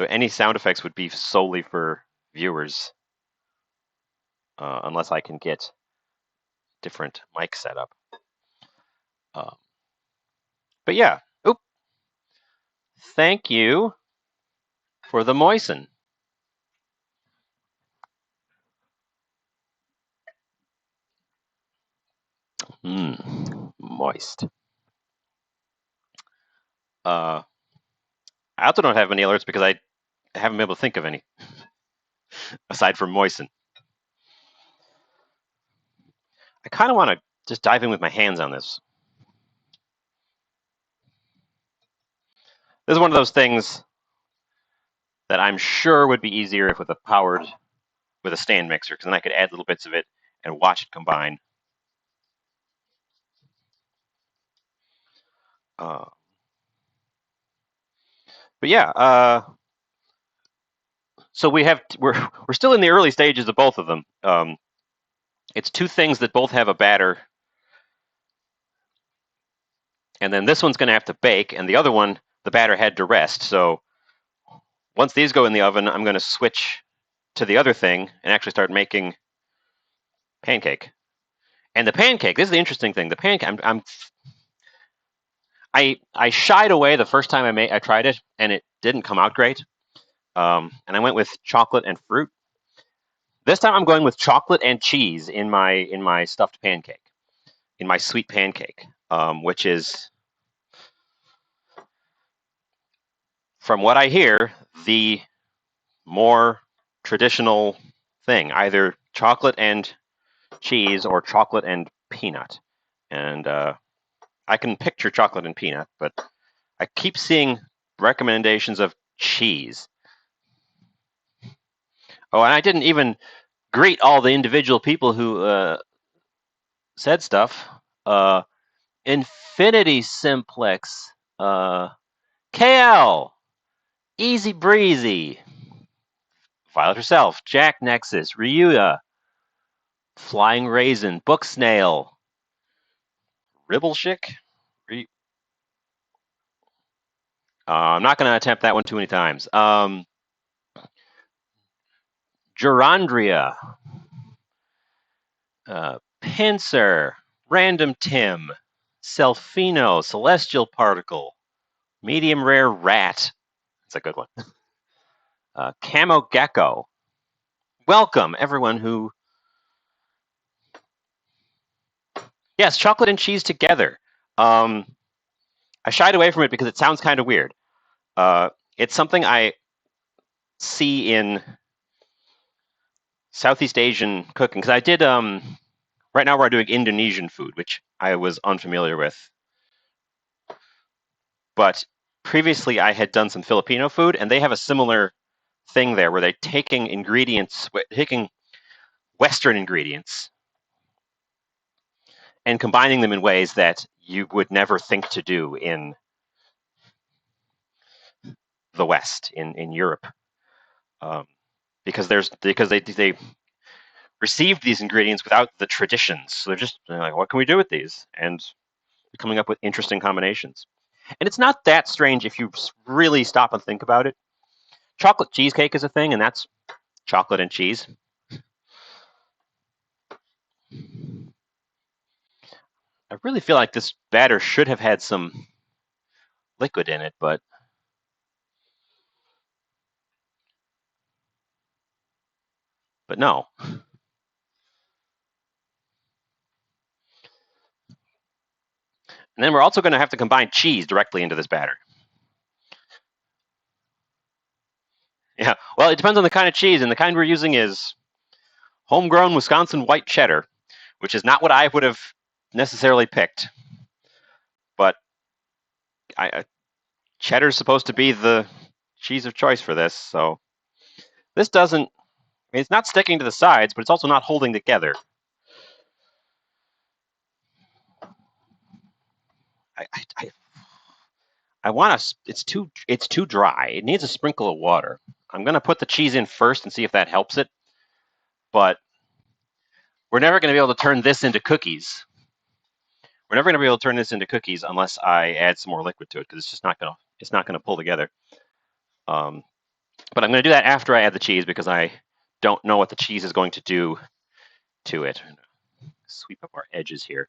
any sound effects would be solely for viewers, unless I can get different mic setup. But yeah, thank you for the moisten. Moist. I also don't have any alerts because I haven't been able to think of any aside from moisten. I kind of want to just dive in with my hands on this. This is one of those things that I'm sure would be easier if with a stand mixer, because then I could add little bits of it and watch it combine. But yeah, so we're still in the early stages of both of them. It's two things that both have a batter, and then this one's going to have to bake, and the other one, the batter had to rest. So once these go in the oven, I'm going to switch to the other thing and actually start making pancake. And the pancake, this is the interesting thing. The pancake, I shied away the first time I tried it, and it didn't come out great. And I went with chocolate and fruit. This time I'm going with chocolate and cheese in my stuffed pancake, in my sweet pancake, which is, from what I hear, the more traditional thing, either chocolate and cheese or chocolate and peanut. And I can picture chocolate and peanut, but I keep seeing recommendations of cheese. Oh, and I didn't even greet all the individual people who said stuff. Infinity Simplex KL, Easy Breezy, Violet herself, Jack Nexus, Ryuya, Flying Raisin, Book Snail, Ribbleshick. I'm not going to attempt that one too many times. Gerandria, Pincer, Random Tim, Selfino, Celestial Particle, Medium Rare Rat. That's a good one. Camo Gecko. Welcome, everyone who... Yes, chocolate and cheese together. I shied away from it because it sounds kind of weird. It's something I see in Southeast Asian cooking. Because I did... right now we're doing Indonesian food, which I was unfamiliar with. But previously I had done some Filipino food, and they have a similar thing there where they're taking Western ingredients and combining them in ways that you would never think to do in the West, in Europe, because they received these ingredients without the traditions. So they're like, what can we do with these? And coming up with interesting combinations. And it's not that strange if you really stop and think about it. Chocolate cheesecake is a thing, and that's chocolate and cheese. I really feel like this batter should have had some liquid in it, but no. And then we're also going to have to combine cheese directly into this batter. Yeah, well, it depends on the kind of cheese, and the kind we're using is homegrown Wisconsin white cheddar, which is not what I would have necessarily picked. But cheddar is supposed to be the cheese of choice for this, so this doesn't... it's not sticking to the sides, but it's also not holding together. I want to... it's too dry. It needs a sprinkle of water. I'm going to put the cheese in first and see if that helps it. But we're never going to be able to turn this into cookies. We're never going to be able to turn this into cookies unless I add some more liquid to it, because it's just not going to pull together. But I'm going to do that after I add the cheese, because I don't know what the cheese is going to do to it. Sweep up our edges here.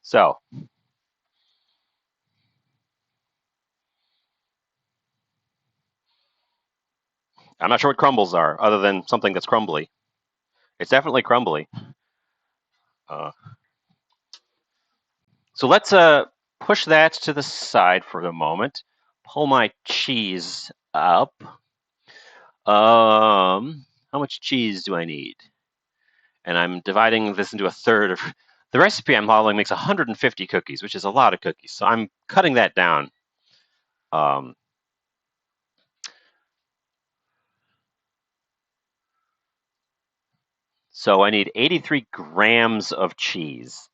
So I'm not sure what crumbles are, other than something that's crumbly. It's definitely crumbly. So let's push that to the side for a moment. Pull my cheese up. How much cheese do I need? And I'm dividing this into a third of... the recipe I'm following makes 150 cookies, which is a lot of cookies. So I'm cutting that down. So I need 83 grams of cheese.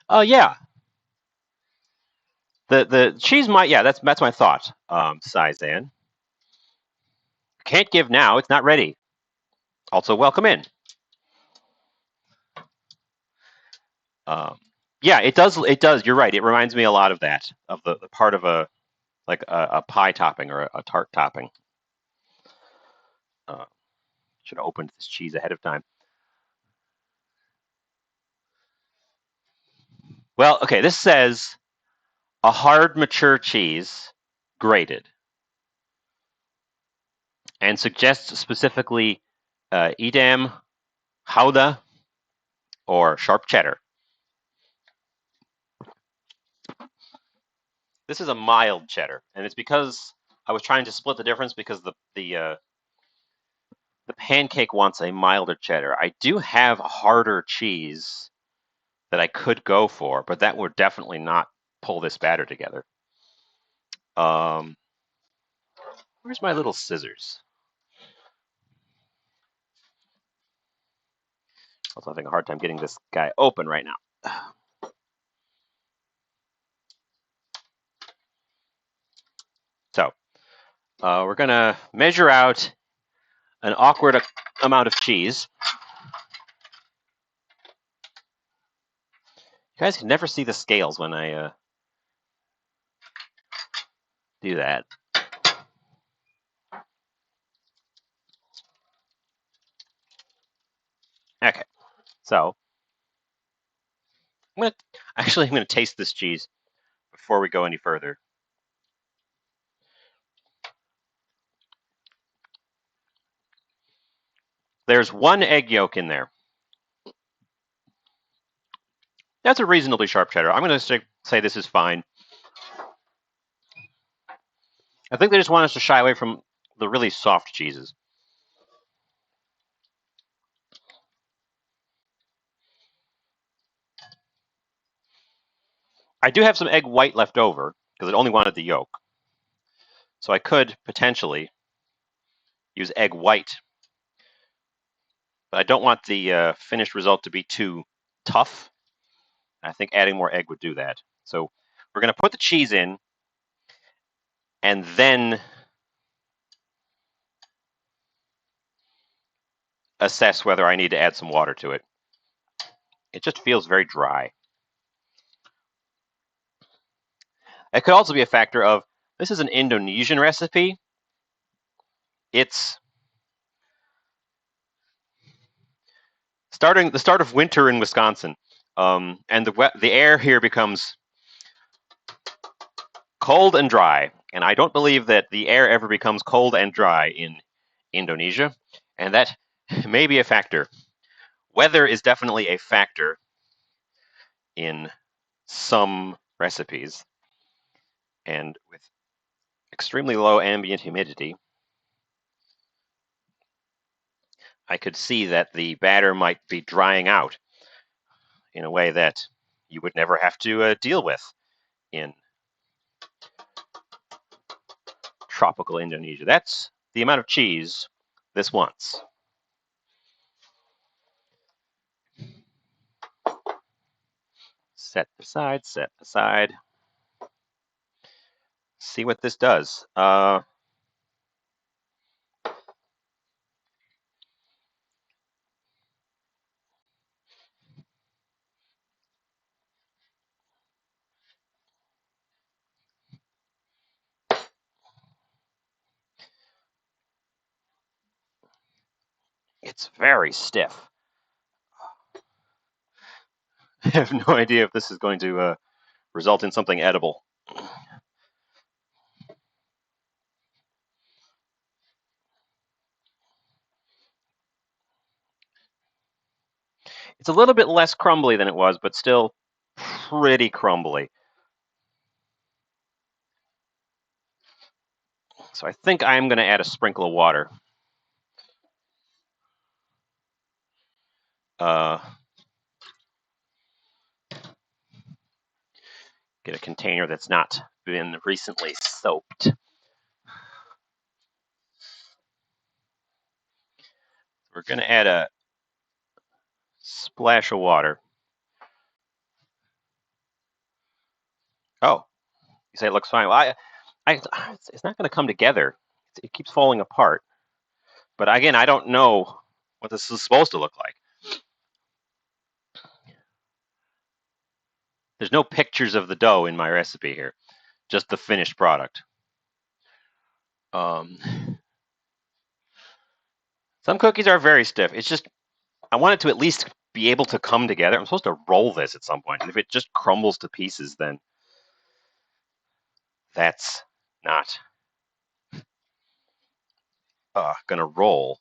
Oh, yeah. The cheese might... yeah, that's my thought, Sizan. Can't give now. It's not ready. Also, welcome in. Yeah, it does. It does. You're right. It reminds me a lot of that, of the part of a pie topping or a tart topping. Should have opened this cheese ahead of time. Well, okay. This says a hard, mature cheese, grated, and suggests specifically Edam, Gouda, or sharp cheddar. This is a mild cheddar, and it's because I was trying to split the difference, because the pancake wants a milder cheddar. I do have a harder cheese that I could go for, but that would definitely not pull this batter together. Where's my little scissors? I was having a hard time getting this guy open right now. We're going to measure out an awkward amount of cheese. You guys can never see the scales when I do that. Okay, so I'm gonna taste this cheese before we go any further. There's one egg yolk in there. That's a reasonably sharp cheddar. I'm going to say this is fine. I think they just want us to shy away from the really soft cheeses. I do have some egg white left over because it only wanted the yolk. So I could potentially use egg white, but I don't want the finished result to be too tough. I think adding more egg would do that. So we're going to put the cheese in and then assess whether I need to add some water to it. It just feels very dry. It could also be a factor of this is an Indonesian recipe. It's the start of winter in Wisconsin, and the air here becomes cold and dry. And I don't believe that the air ever becomes cold and dry in Indonesia, and that may be a factor. Weather is definitely a factor in some recipes, and with extremely low ambient humidity, I could see that the batter might be drying out in a way that you would never have to deal with in tropical Indonesia. That's the amount of cheese this wants. Set aside, set aside. See what this does. It's very stiff. I have no idea if this is going to result in something edible. It's a little bit less crumbly than it was, but still pretty crumbly. So I think I'm going to add a sprinkle of water. Get a container that's not been recently soaped. We're going to add a splash of water. Oh, you say it looks fine. Well, it's not going to come together. It keeps falling apart. But again, I don't know what this is supposed to look like. There's no pictures of the dough in my recipe here, just the finished product. Some cookies are very stiff. It's just, I want it to at least be able to come together. I'm supposed to roll this at some point. And if it just crumbles to pieces, then that's not going to roll.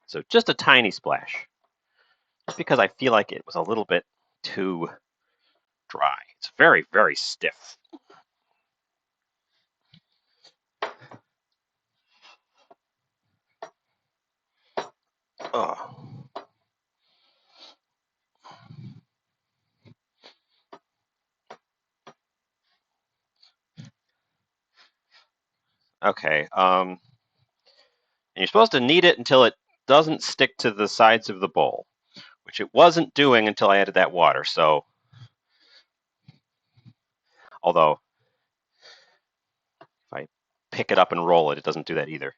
So just a tiny splash. Just because I feel like it was a little bit too dry. It's very, very stiff. Oh. Okay. And you're supposed to knead it until it doesn't stick to the sides of the bowl, which it wasn't doing until I added that water. So, although pick it up and roll it. It doesn't do that either.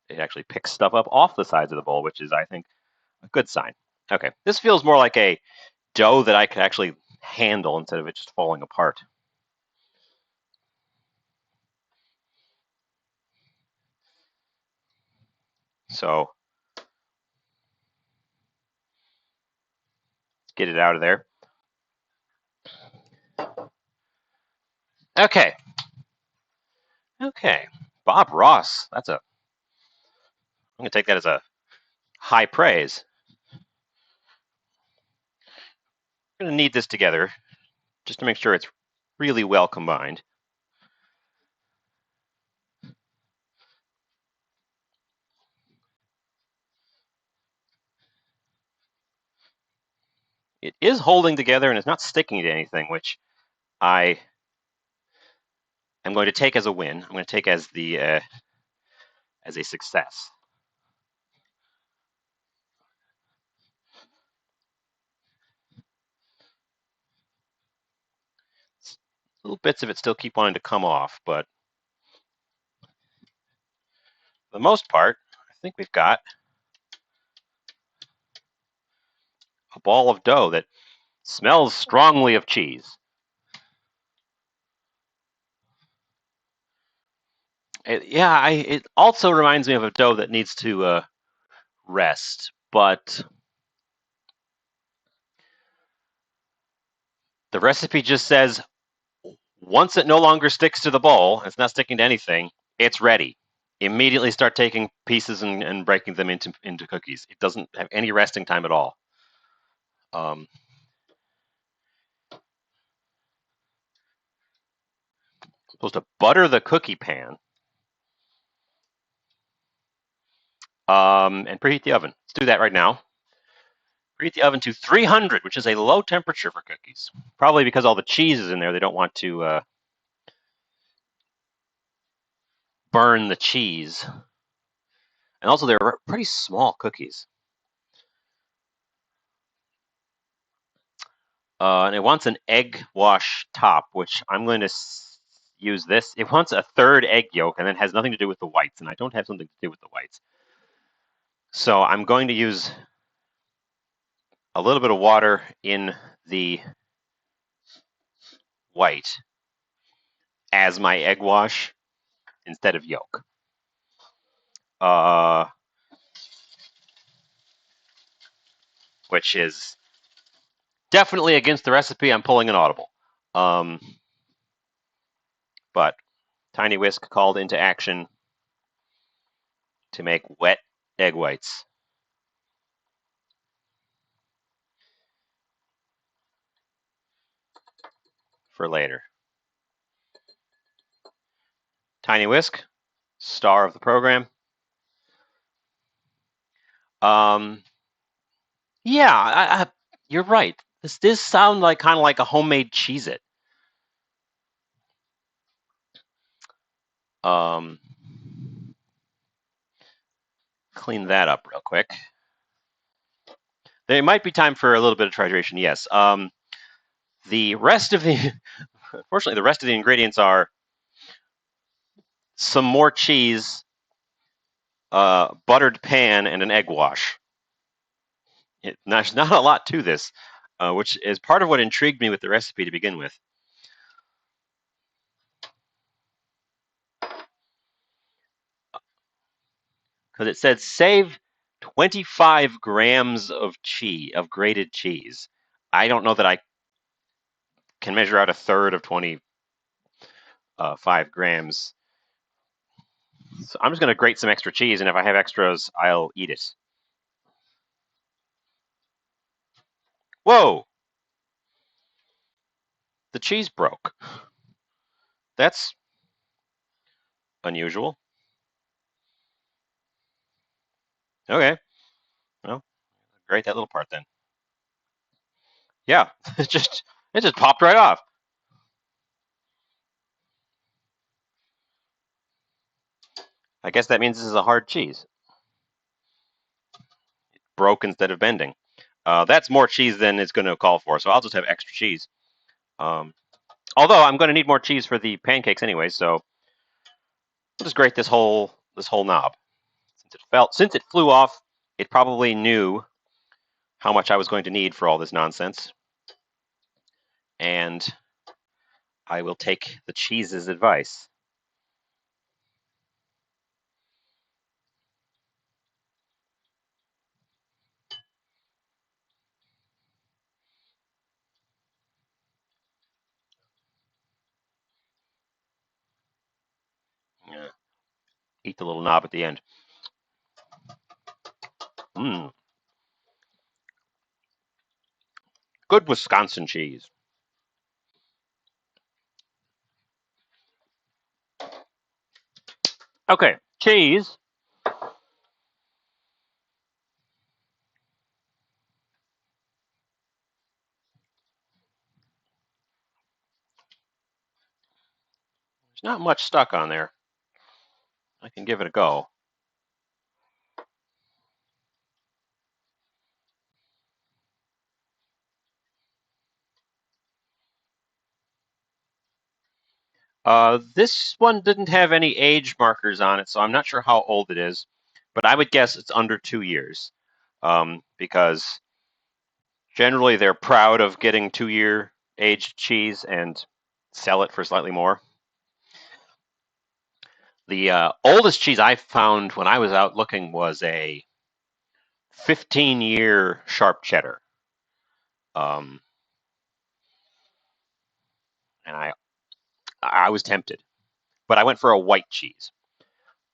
It actually picks stuff up off the sides of the bowl, which is, I think, a good sign. Okay, this feels more like a dough that I could actually handle instead of it just falling apart. So let's get it out of there. Okay. Okay. Bob Ross. I'm gonna take that as a high praise. I'm gonna knead this together just to make sure it's really well combined. It is holding together and it's not sticking to anything, which I am going to take as a win. I'm going to take as a success. Little bits of it still keep wanting to come off, but for the most part, I think we've got a ball of dough that smells strongly of cheese. It also reminds me of a dough that needs to rest, but the recipe just says once it no longer sticks to the bowl, it's not sticking to anything, it's ready. Immediately start taking pieces and breaking them into cookies. It doesn't have any resting time at all. I'm supposed to butter the cookie pan and preheat the oven. Let's do that right now. Preheat the oven to 300, which is a low temperature for cookies. Probably because all the cheese is in there, they don't want to burn the cheese. And also, they're pretty small cookies. And it wants an egg wash top, which I'm going to use this. It wants a third egg yolk, and it has nothing to do with the whites, and I don't have something to do with the whites. So I'm going to use a little bit of water in the white as my egg wash instead of yolk. Which is definitely against the recipe. I'm pulling an audible. But Tiny Whisk called into action to make wet egg whites. For later. Tiny Whisk, star of the program. Yeah, you're right. This does sound like kind of like a homemade Cheez-It. Clean that up real quick. There might be time for a little bit of trituration, yes. The rest of the, unfortunately, the rest of the ingredients are some more cheese, buttered pan, and an egg wash. There's not a lot to this, which is part of what intrigued me with the recipe to begin with. Because it said save 25 grams of grated cheese. I don't know that I can measure out a third of 25 grams. So I'm just going to grate some extra cheese, and if I have extras, I'll eat it. Whoa! The cheese broke. That's unusual. Okay. Well, grate that little part then. Yeah, it just popped right off. I guess that means this is a hard cheese. It broke instead of bending. That's more cheese than it's going to call for, so I'll just have extra cheese. Although I'm going to need more cheese for the pancakes anyway, so we'll just grate this whole knob. Since it flew off, it probably knew how much I was going to need for all this nonsense, and I will take the cheese's advice. Yeah. Eat the little knob at the end. Mmm. Good Wisconsin cheese. Okay, cheese. There's not much stuck on there. I can give it a go. This one didn't have any age markers on it, so I'm not sure how old it is, but I would guess it's under 2 years, because generally they're proud of getting 2-year aged cheese and sell it for slightly more. The oldest cheese I found when I was out looking was a 15-year sharp cheddar, and I was tempted, but I went for a white cheese.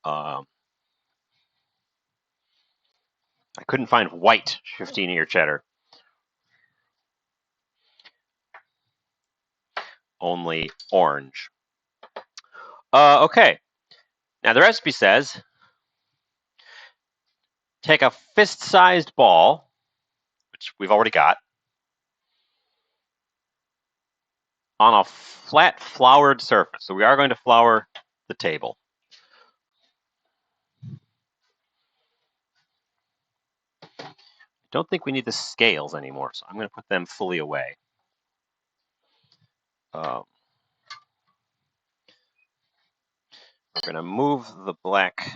Um, I couldn't find white 15-year cheddar, only orange. Okay. Now the recipe says take a fist-sized ball, which we've already got, on a flat floured surface. So we are going to flour the table. Don't think we need the scales anymore, so I'm going to put them fully away. We're going to move the black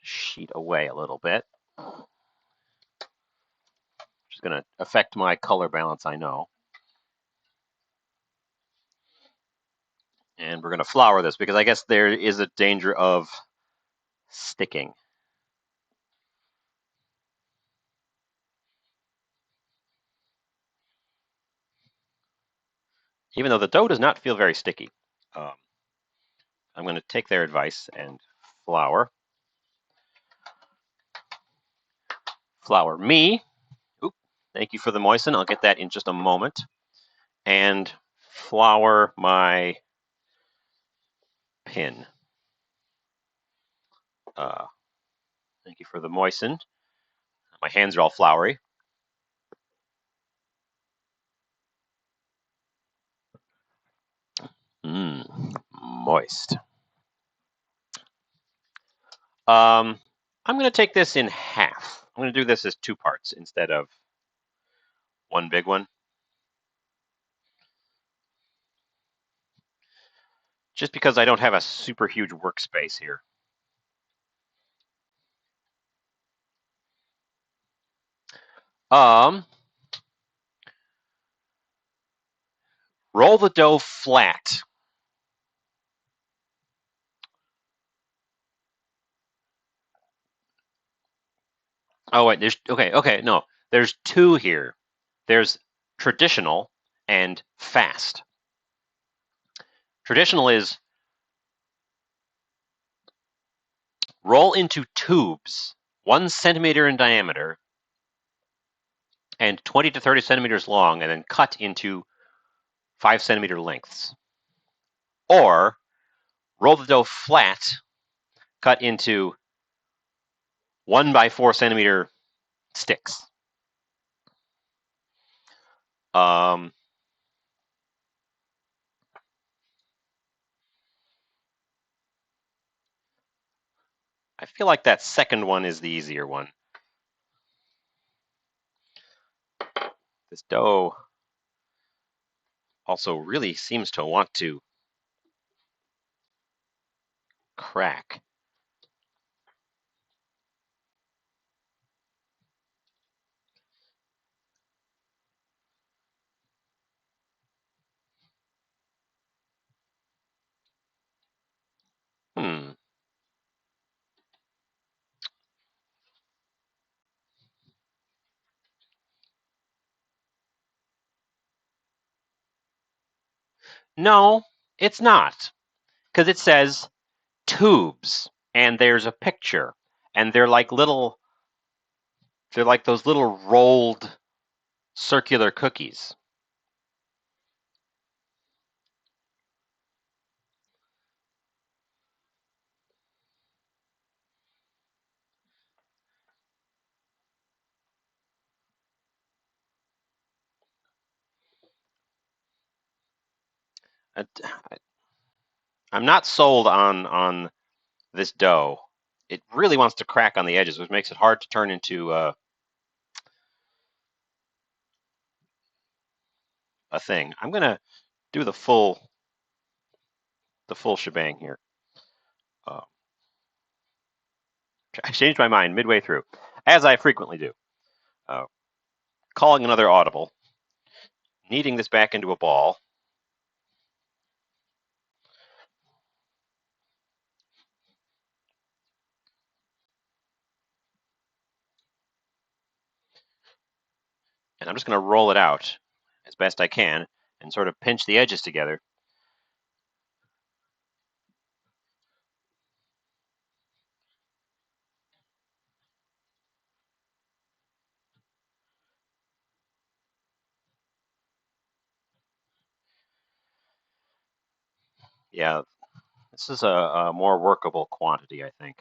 sheet away a little bit, which is going to affect my color balance, I know. And we're going to flour this because I guess there is a danger of sticking. Even though the dough does not feel very sticky. I'm going to take their advice and flour. Flour me. Oop, thank you for the moisten. I'll get that in just a moment. And flour my pin. Thank you for the moisten. My hands are all floury. Moist. I'm going to take this in half. I'm going to do this as 2 parts instead of one big one. Just because I don't have a super huge workspace here. Roll the dough flat. Oh wait, no. There's 2 here. There's traditional and fast. Traditional is roll into tubes 1 centimeter in diameter and 20 to 30 centimeters long, and then cut into 5 centimeter lengths. Or roll the dough flat, cut into 1 by 4 centimeter sticks. I feel like that second one is the easier one. This dough also really seems to want to crack. Hmm. No, it's not. Because it says tubes, and there's a picture, and they're like those little rolled circular cookies. I, I'm not sold on this dough. It really wants to crack on the edges, which makes it hard to turn into a thing. I'm gonna do the full shebang here. Uh, I changed my mind midway through, as I frequently do. Uh, Calling another audible, kneading this back into a ball. And I'm just going to roll it out as best I can and sort of pinch the edges together. Yeah, this is a more workable quantity, I think.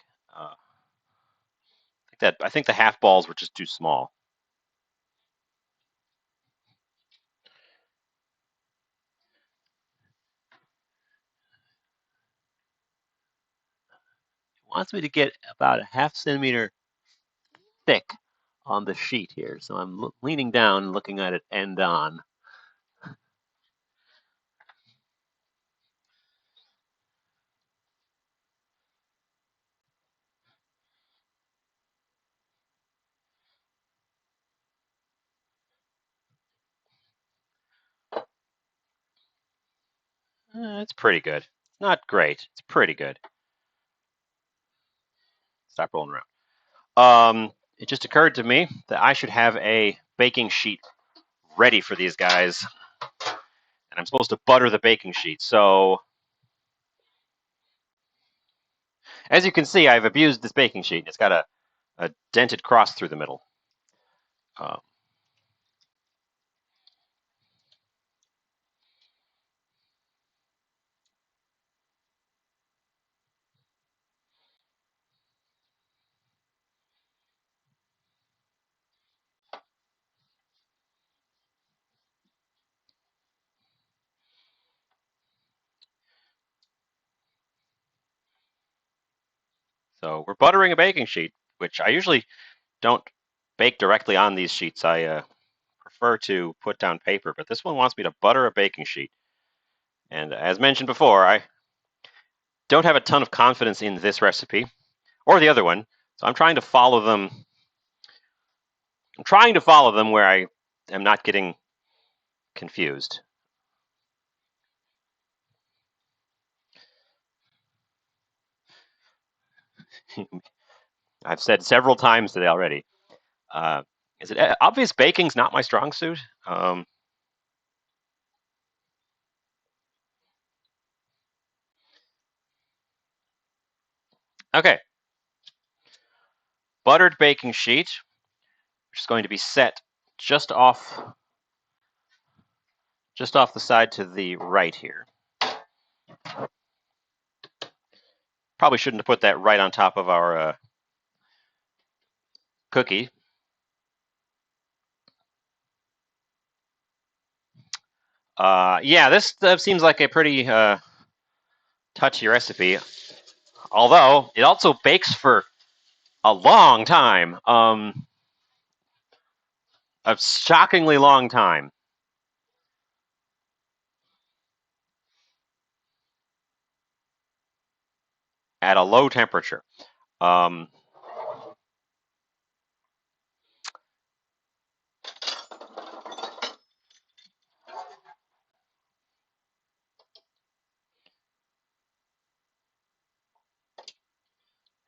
I think the half balls were just too small. It wants me to get about a half centimeter thick on the sheet here, so I'm leaning down and looking at it end on. It's pretty good. It's not great. It's pretty good. Stop rolling around. It just occurred to me that I should have a baking sheet ready for these guys, and I'm supposed to butter the baking sheet. So, as you can see, I've abused this baking sheet. It's got a dented cross through the middle. Uh, so we're buttering a baking sheet, which I usually don't bake directly on these sheets. I prefer to put down paper, but this one wants me to butter a baking sheet. And as mentioned before, I don't have a ton of confidence in this recipe or the other one, so I'm trying to follow them. I'm trying to follow them where I am not getting confused. I've said several times today already. Uh, is it obvious baking's not my strong suit? Okay, buttered baking sheet, which is going to be set just off the side to the right here. Probably shouldn't have put that right on top of our cookie. Yeah, this seems like a pretty touchy recipe. Although it also bakes for a long time, a shockingly long time. at a low temperature. Um,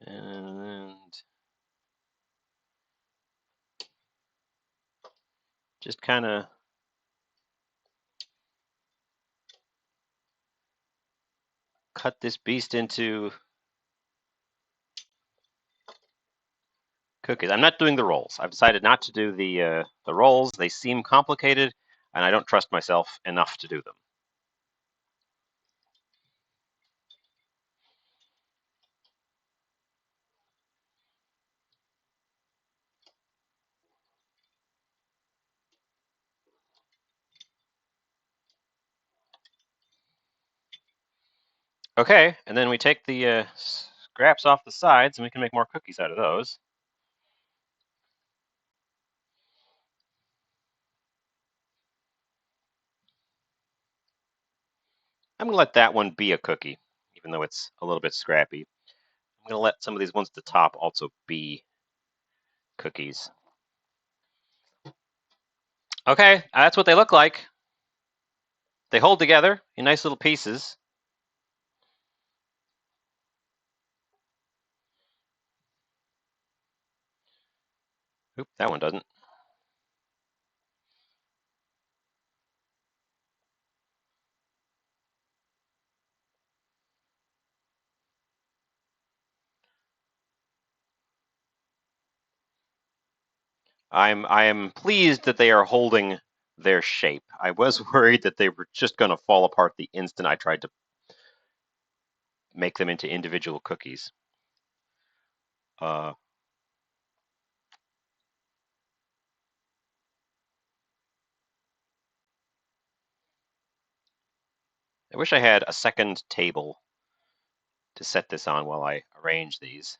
and just kind of cut this beast into cookies. I'm not doing the rolls. I've decided not to do the rolls. They seem complicated, and I don't trust myself enough to do them. Okay, and then we take the scraps off the sides, and we can make more cookies out of those. I'm gonna let that one be a cookie, even though it's a little bit scrappy. I'm gonna let some of these ones at the top also be cookies. Okay, that's what they look like. They hold together in nice little pieces. Oop, that one doesn't. I am pleased that they are holding their shape. I was worried that they were just going to fall apart the instant I tried to make them into individual cookies. I wish I had a second table to set this on while I arrange these.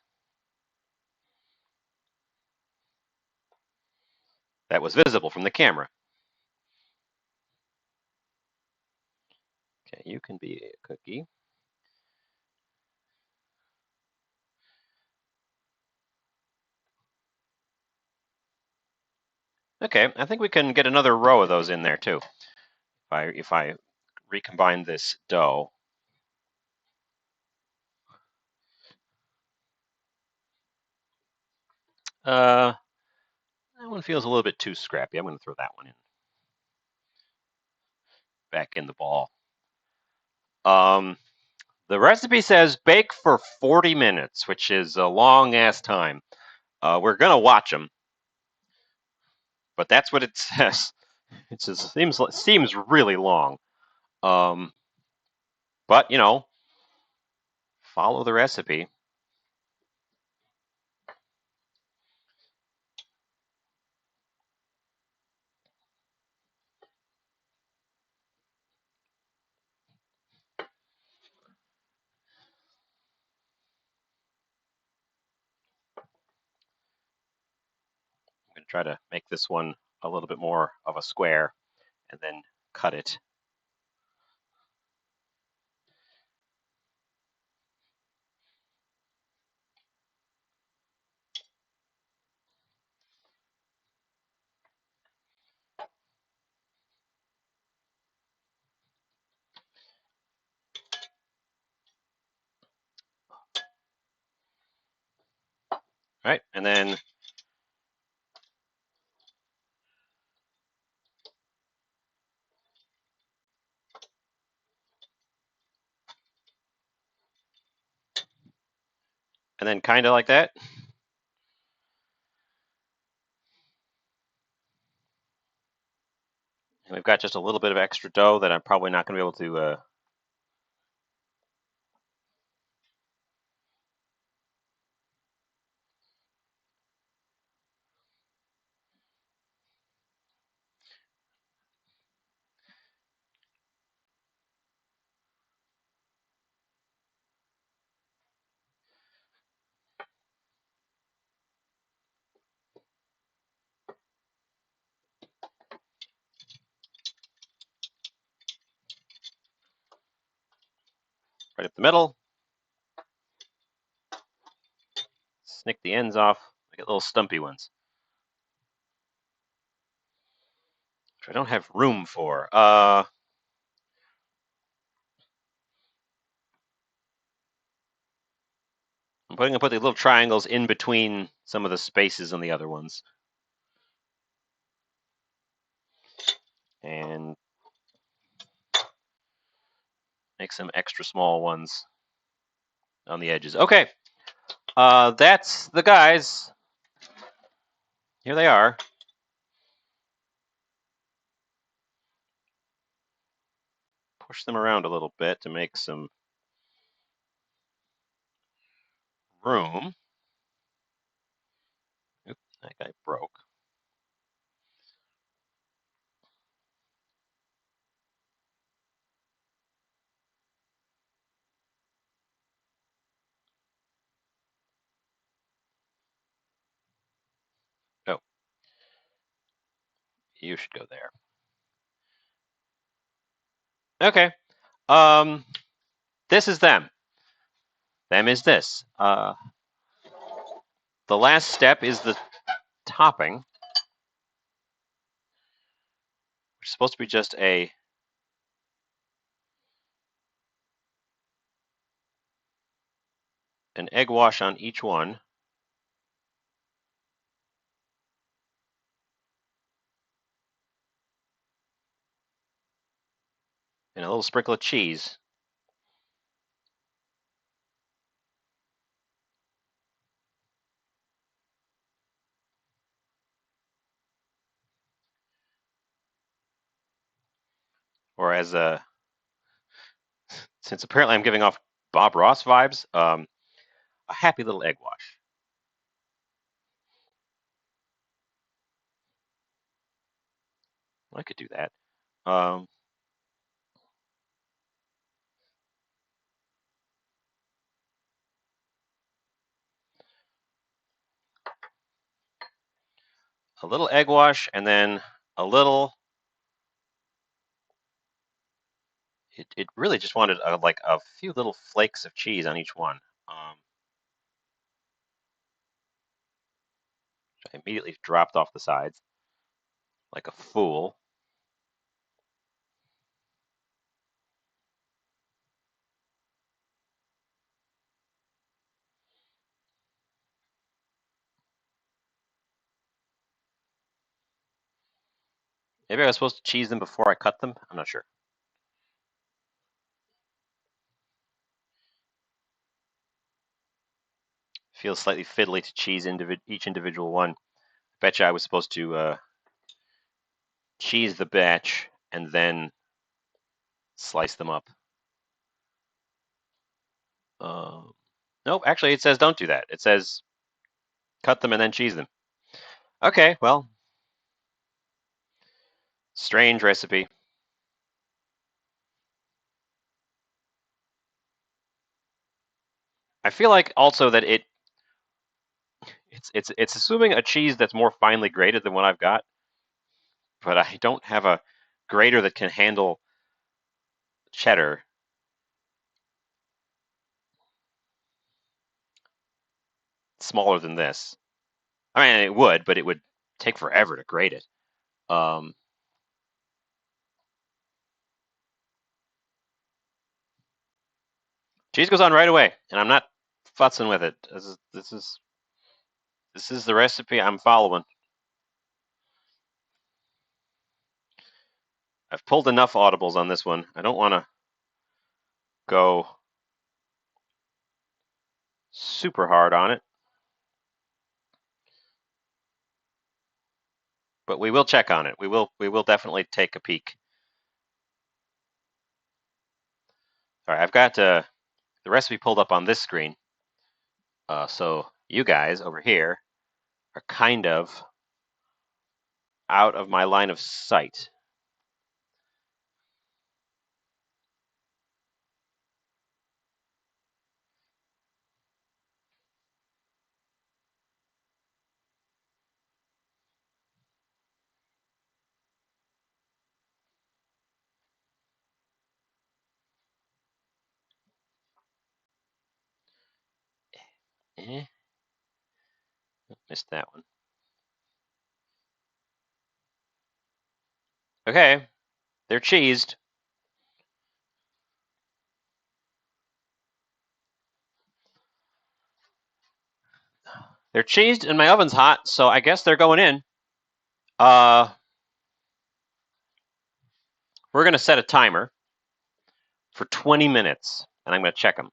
That was visible from the camera. Okay, you can be a cookie. Okay, I think we can get another row of those in there too. If I recombine this dough. Uh, that one feels a little bit too scrappy. I'm going to throw that one in back in the ball. Um, the recipe says bake for 40 minutes, which is a long ass time. We're going to watch them, but that's what it says. It just seems really long. Um, but you know, follow the recipe. I'm going to try to make this one a little bit more of a square, and then cut it. Right, and then kind of like that. And we've got just a little bit of extra dough that I'm probably not going to be able to. Right up the middle. Snick the ends off. I get little stumpy ones, which I don't have room for. I'm going to put the little triangles in between some of the spaces on the other ones. And make some extra small ones on the edges. Okay, that's the guys. Here they are. Push them around a little bit to make some room. Oop, that guy broke. Oh, you should go there. Okay. This is them. Them is this. The last step is the topping, which is supposed to be just an egg wash on each one. And a little sprinkle of cheese. Or as since apparently I'm giving off Bob Ross vibes, a happy little egg wash. I could do that. Um, a little egg wash, and then a little. It really just wanted like a few little flakes of cheese on each one. I immediately dropped off the sides like a fool. Maybe I was supposed to cheese them before I cut them. I'm not sure. Feels slightly fiddly to cheese each individual one. Betcha I was supposed to cheese the batch and then slice them up. Nope, actually it says don't do that. It says cut them and then cheese them. Okay, well, strange recipe. I feel like also that it's assuming a cheese that's more finely grated than what I've got, but I don't have a grater that can handle cheddar. Smaller than this. I mean, it would, but it would take forever to grate it. Um, cheese goes on right away, and I'm not futzing with it. This is the recipe I'm following. I've pulled enough audibles on this one. I don't want to go super hard on it, but we will check on it. We will definitely take a peek. All right, I've got the recipe pulled up on this screen, so you guys over here are kind of out of my line of sight. Eh, Missed that one. Okay, they're cheesed. They're cheesed and my oven's hot, so I guess they're going in. Uh, we're going to set a timer for 20 minutes, and I'm going to check them.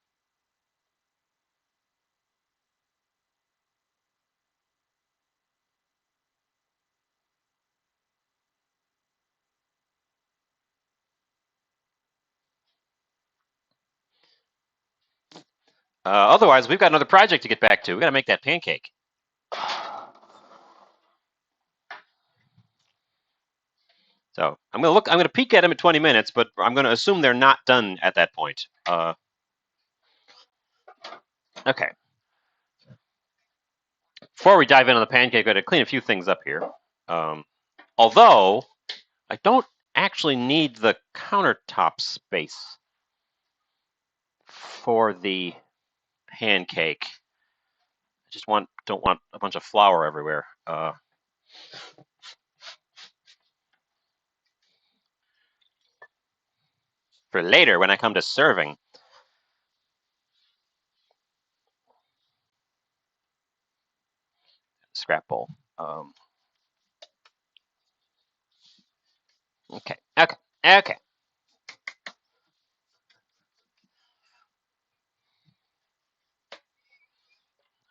Otherwise, we've got another project to get back to. We got to make that pancake. So I'm going to look. I'm going to peek at them at 20 minutes, but I'm going to assume they're not done at that point. Okay. Before we dive into the pancake, I've got to clean a few things up here. Although I don't actually need the countertop space for the pancake. I just don't want a bunch of flour everywhere. For later when I come to serving. Scrap bowl. Okay.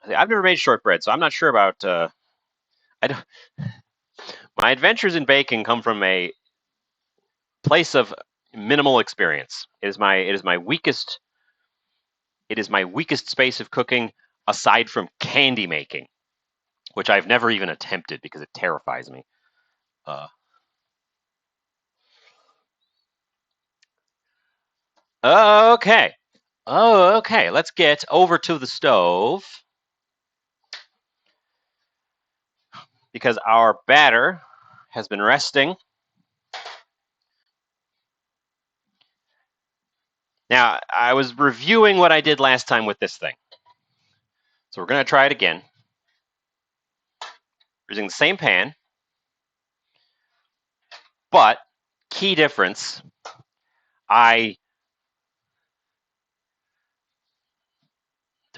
I've never made shortbread, so I'm not sure about. I don't. My adventures in baking come from a place of minimal experience. It is my weakest. It is my weakest space of cooking, aside from candy making, which I've never even attempted because it terrifies me. Okay. Oh, okay. Let's get over to the stove because our batter has been resting. Now, I was reviewing what I did last time with this thing. So we're going to try it again. Using the same pan, but key difference, 20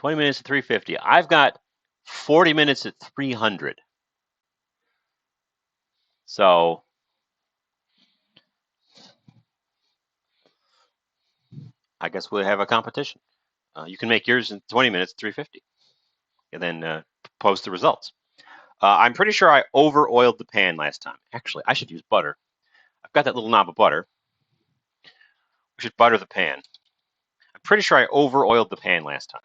minutes at 350. I've got 40 minutes at 300. So I guess we'll have a competition. You can make yours in 20 minutes at 350 and then post the results. I'm pretty sure I over oiled the pan last time. Actually, I should use butter. I've got that little knob of butter. We should butter the pan. I'm pretty sure I over oiled the pan last time.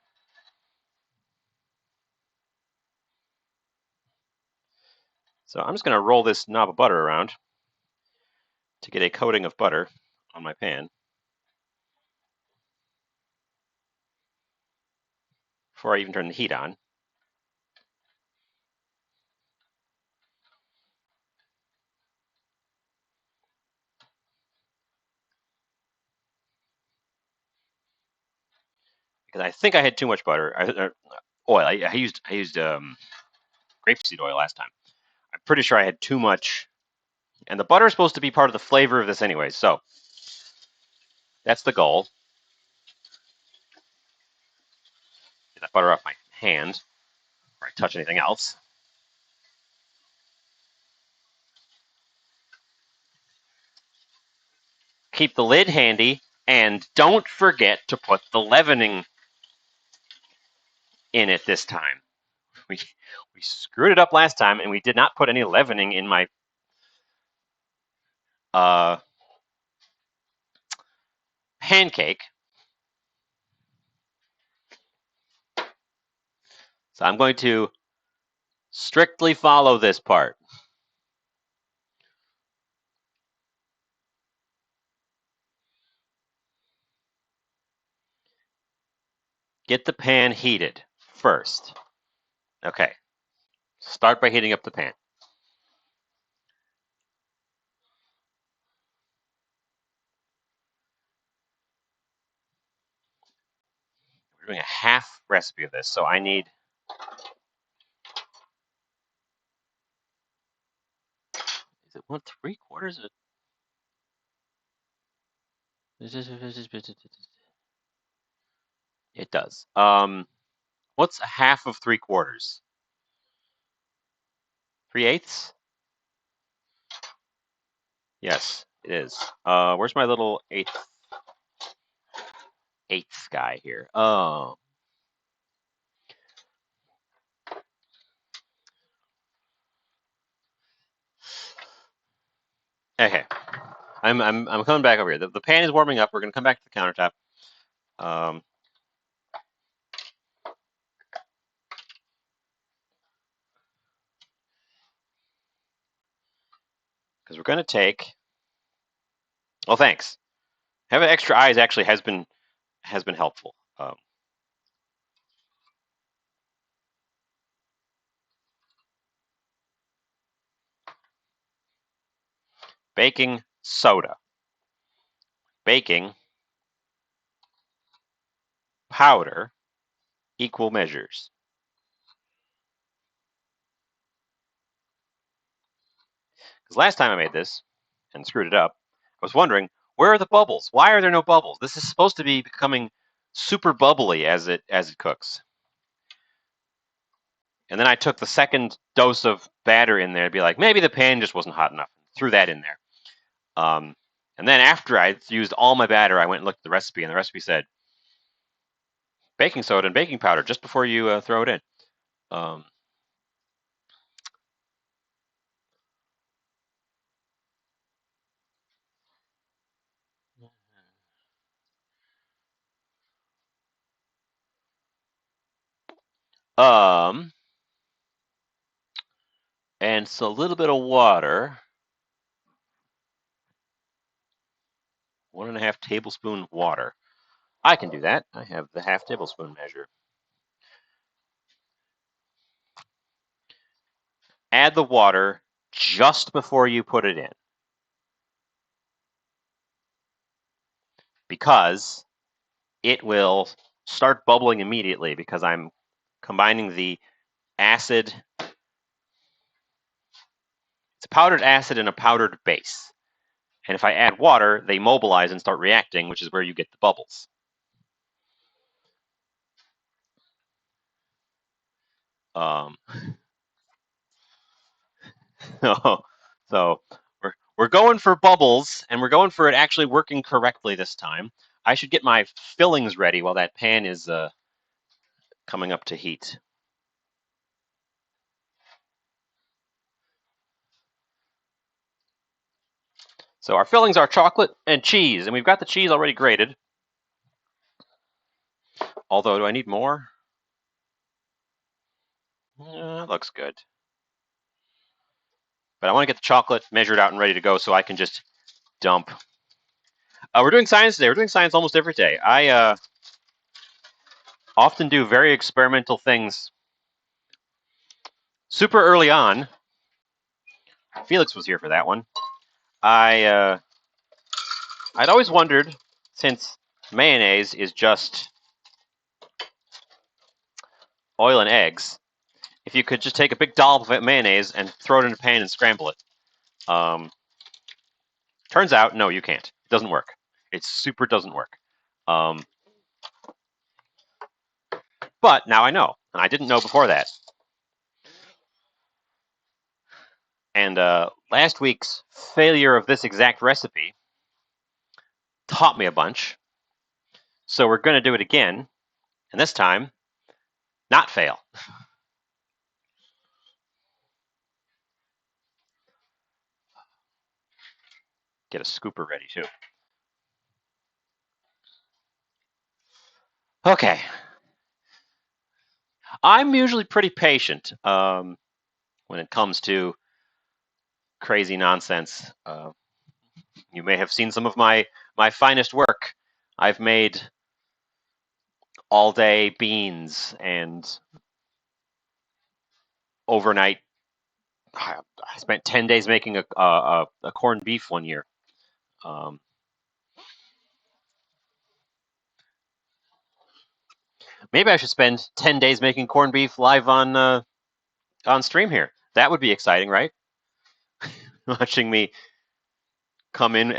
So I'm just going to roll this knob of butter around to get a coating of butter on my pan before I even turn the heat on. Because I think I had too much butter, oil. I used grapeseed oil last time. I'm pretty sure I had too much, and the butter is supposed to be part of the flavor of this anyway. So that's the goal. Get that butter off my hand before I touch anything else. Keep the lid handy, and don't forget to put the leavening in it this time. We screwed it up last time, and we did not put any leavening in my pancake. So I'm going to strictly follow this part. Get the pan heated first. Okay. Start by heating up the pan. We're doing a half recipe of this, so I need it want 3/4? It does. What's half of 3/4? 3/8? Yes, it is. Where's my little eighth guy here? Oh. Okay. I'm coming back over here. The pan is warming up. We're gonna come back to the countertop. Because we're gonna take. Well, thanks. Having extra eyes actually has been helpful. Baking soda, baking powder, equal measures. Because last time I made this and screwed it up, I was wondering, where are the bubbles? Why are there no bubbles? This is supposed to be becoming super bubbly as it cooks. And then I took the second dose of batter in there to be like, maybe the pan just wasn't hot enough. Threw that in there. And then after I used all my batter, I went and looked at the recipe, and the recipe said baking soda and baking powder just before you throw it in. And so a little bit of water. 1.5 tablespoon water. I can do that. I have the half tablespoon measure. Add the water just before you put it in, because it will start bubbling immediately because I'm combining the acid. It's a powdered acid and a powdered base. And if I add water, they mobilize and start reacting, which is where you get the bubbles. So we're going for bubbles, and we're going for it actually working correctly this time. I should get my fillings ready while that pan is coming up to heat. So our fillings are chocolate and cheese, and we've got the cheese already grated. Although, do I need more? That looks good. But I want to get the chocolate measured out and ready to go so I can just dump. We're doing science today. We're doing science almost every day. I often do very experimental things super early on. Felix was here for that one. I'd always wondered, since mayonnaise is just oil and eggs, if you could just take a big dollop of mayonnaise and throw it in a pan and scramble it. Turns out, no, you can't. It doesn't work. It super doesn't work. But now I know, and I didn't know before that. And last week's failure of this exact recipe taught me a bunch. So we're going to do it again, and this time, not fail. Get a scooper ready, too. Okay. I'm usually pretty patient when it comes to crazy nonsense. You may have seen some of my finest work. I've made all-day beans and overnight. I spent 10 days making a corned beef one year. Maybe I should spend 10 days making corned beef live on stream here. That would be exciting, right? watching me come in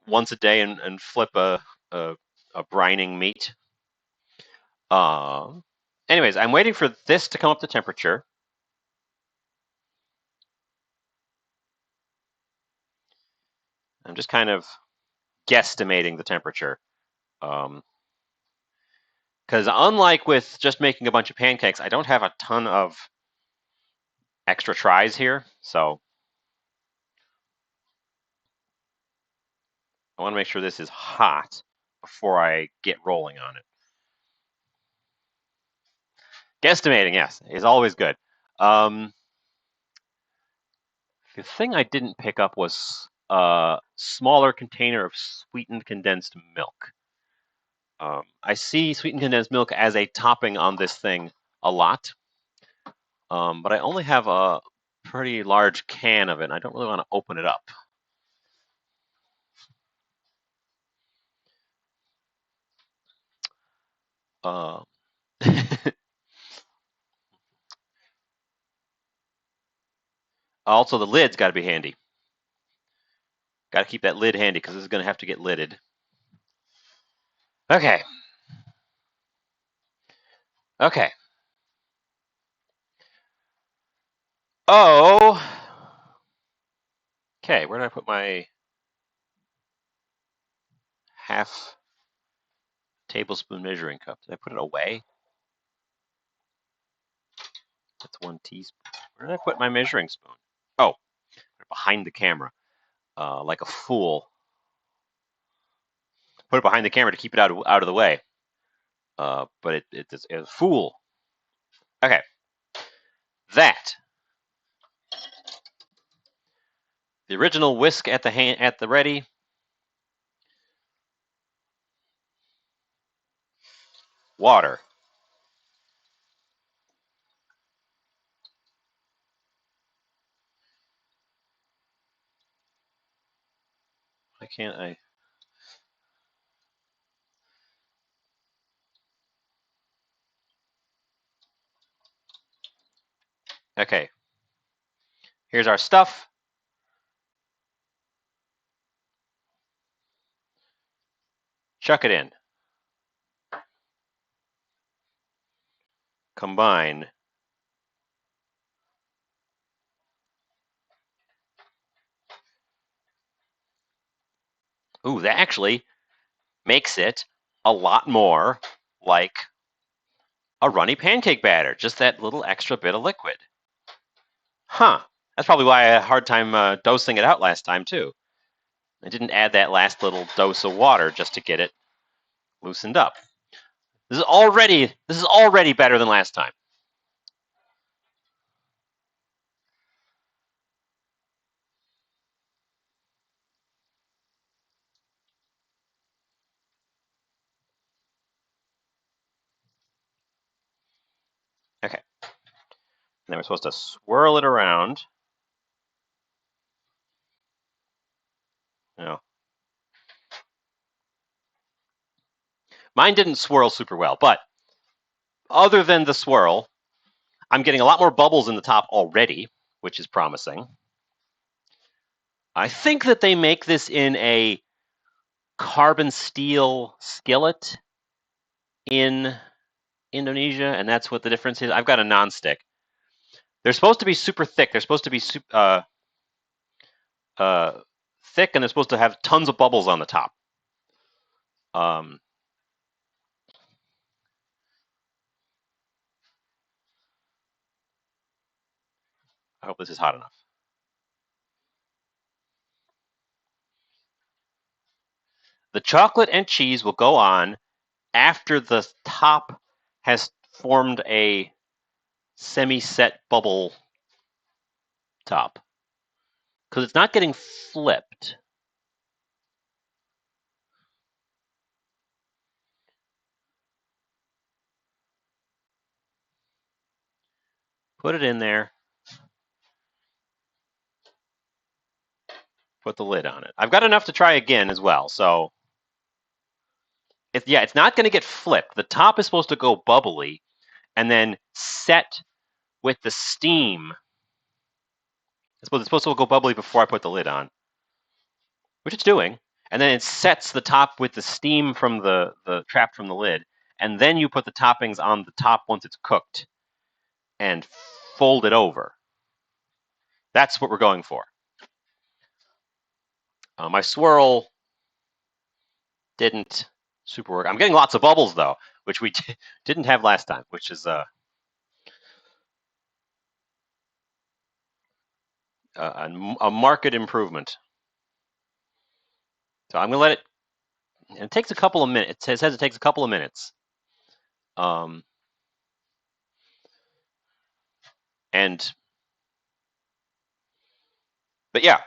once a day and flip a brining meat. Anyways, I'm waiting for this to come up to temperature. I'm just kind of guesstimating the temperature. Because unlike with just making a bunch of pancakes, I don't have a ton of extra tries here. So I want to make sure this is hot before I get rolling on it. Guesstimating, yes, is always good. The thing I didn't pick up was a smaller container of sweetened condensed milk. I see sweetened condensed milk as a topping on this thing a lot, but I only have a pretty large can of it, and I don't really want to open it up. Also, the lid's got to be handy. Got to keep that lid handy because this is going to have to get lidded. Okay. Okay. Oh. Okay, where did I put my half tablespoon measuring cup? Did I put it away? That's 1 teaspoon. Where did I put my measuring spoon? Oh, behind the camera, like a fool. Put it behind the camera to keep it out of the way. But it's a fool. Okay. That. The original whisk at the ready. Water. Why can't I? Okay. Here's our stuff. Chuck it in. Combine. Ooh, that actually makes it a lot more like a runny pancake batter. Just that little extra bit of liquid. Huh. That's probably why I had a hard time dosing it out last time, too. I didn't add that last little dose of water just to get it loosened up. This is already better than last time. Okay. And then we're supposed to swirl it around. You know. Mine didn't swirl super well, but other than the swirl, I'm getting a lot more bubbles in the top already, which is promising. I think that they make this in a carbon steel skillet in Indonesia, and that's what the difference is. I've got a nonstick. They're supposed to be super thick. They're supposed to be thick, and they're supposed to have tons of bubbles on the top. I hope this is hot enough. The chocolate and cheese will go on after the top has formed a semi-set bubble top. Because it's not getting flipped. Put it in there. Put the lid on it. I've got enough to try again as well, so it's not going to get flipped. The top is supposed to go bubbly and then set with the steam It's supposed to go bubbly before I put the lid on, which it's doing. And then it sets the top with the steam from the trapped from the lid. And then you put the toppings on the top once it's cooked and fold it over. That's what we're going for. My swirl didn't super work. I'm getting lots of bubbles, though, which we didn't have last time, which is a marked improvement. So I'm going to let it, and it takes a couple of minutes. It says it takes a couple of minutes. But yeah.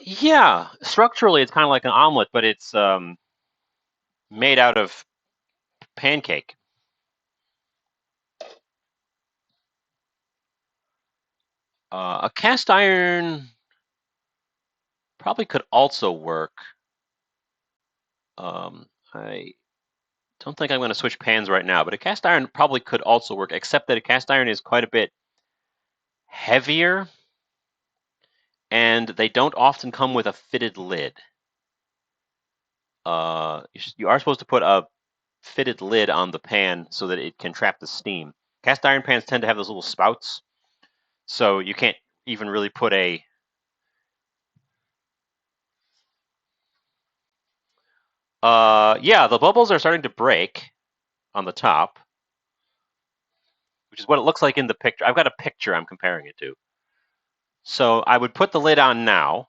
Yeah, structurally it's kind of like an omelet, but it's made out of pancake. A cast iron probably could also work. I don't think I'm going to switch pans right now, but a cast iron probably could also work, except that a cast iron is quite a bit heavier, and they don't often come with a fitted lid. You are supposed to put a fitted lid on the pan so that it can trap the steam. Cast iron pans tend to have those little spouts, so you can't even really put a yeah, the bubbles are starting to break on the top, which is what it looks like in the picture. I've got a picture I'm comparing it to. So I would put the lid on now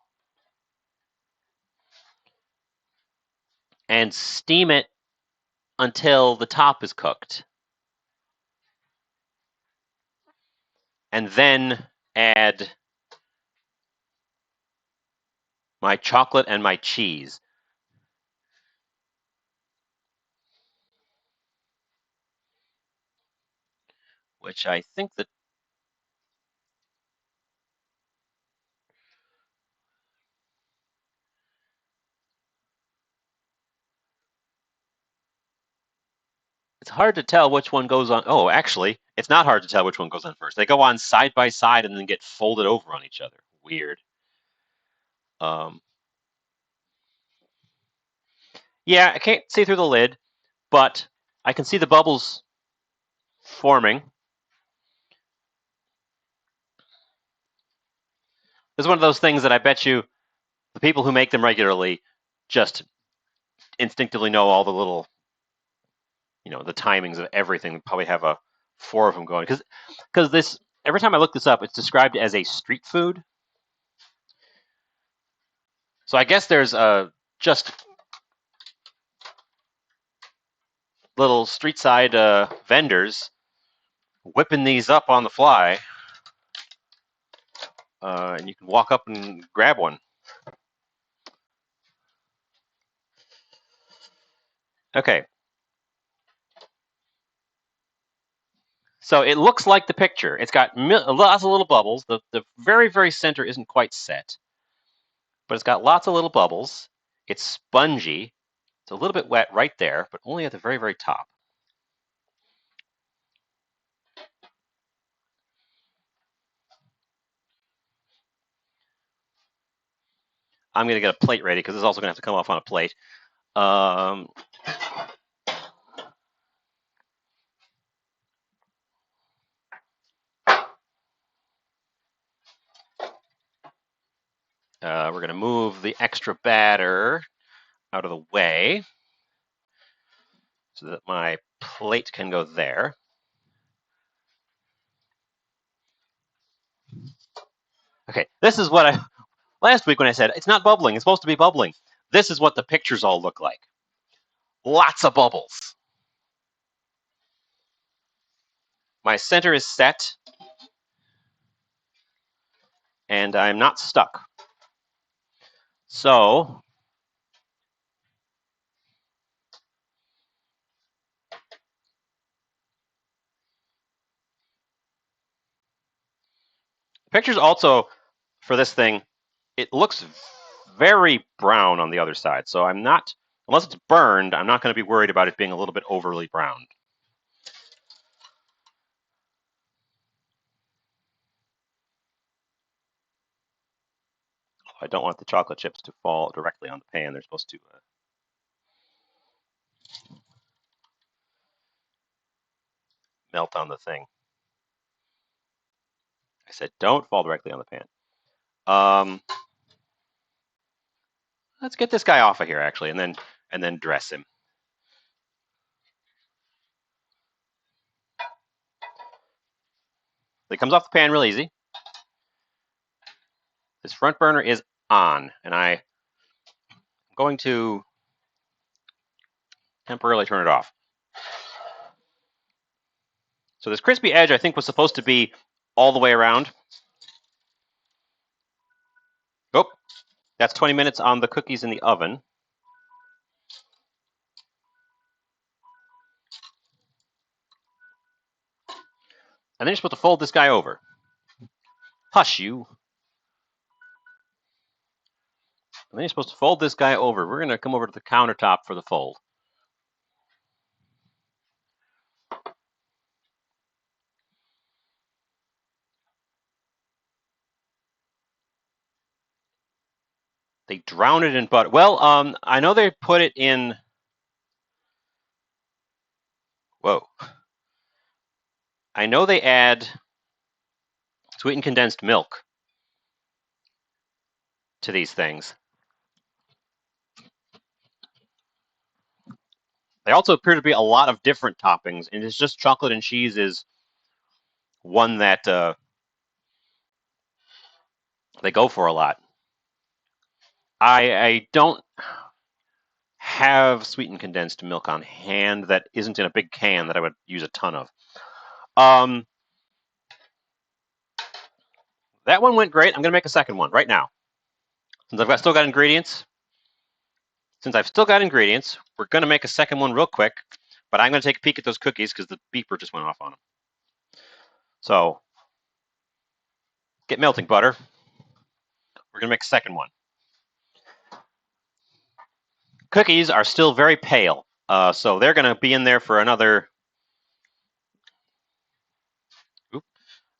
and steam it until the top is cooked. And then add my chocolate and my cheese. Which I think that it's hard to tell which one goes on. Oh, actually, it's not hard to tell which one goes on first. They go on side by side and then get folded over on each other. Weird. Yeah, I can't see through the lid, but I can see the bubbles forming. This is one of those things that I bet you the people who make them regularly just instinctively know all the little, the timings of everything. They probably have a 4 of them going because this every time I look this up, it's described as a street food. So I guess there's just little street side vendors whipping these up on the fly, and you can walk up and grab one. Okay. So it looks like the picture. It's got lots of little bubbles. The very, very center isn't quite set, but it's got lots of little bubbles. It's spongy. It's a little bit wet right there, but only at the very, very top. I'm going to get a plate ready because it's also going to have to come off on a plate. We're going to move the extra batter out of the way so that my plate can go there. Okay, this is what last week when I said it's not bubbling, it's supposed to be bubbling. This is what the pictures all look like. Lots of bubbles. My center is set, and I'm not stuck. So pictures also for this thing, it looks very brown on the other side. So I'm not, unless it's burned, I'm not going to be worried about it being a little bit overly browned. I don't want the chocolate chips to fall directly on the pan. They're supposed to melt on the thing. I said don't fall directly on the pan. Let's get this guy off of here actually, and then dress him. It comes off the pan real easy. This front burner is on, and I'm going to temporarily turn it off. So this crispy edge, I think, was supposed to be all the way around. Oh, that's 20 minutes on the cookies in the oven. And then you're supposed to fold this guy over. Hush, you. And then you're supposed to fold this guy over. We're going to come over to the countertop for the fold. They drown it in butter. Well, I know they put it in. Whoa. I know they add sweetened condensed milk to these things. They also appear to be a lot of different toppings, and it's just chocolate and cheese is one that they go for a lot. I don't have sweetened condensed milk on hand that isn't in a big can that I would use a ton of. That one went great. I'm going to make a second one right now. Since I've still got ingredients, we're going to make a second one real quick, but I'm going to take a peek at those cookies because the beeper just went off on them. So, get melting butter. We're going to make a second one. Cookies are still very pale, so they're going to be in there for another... Oop,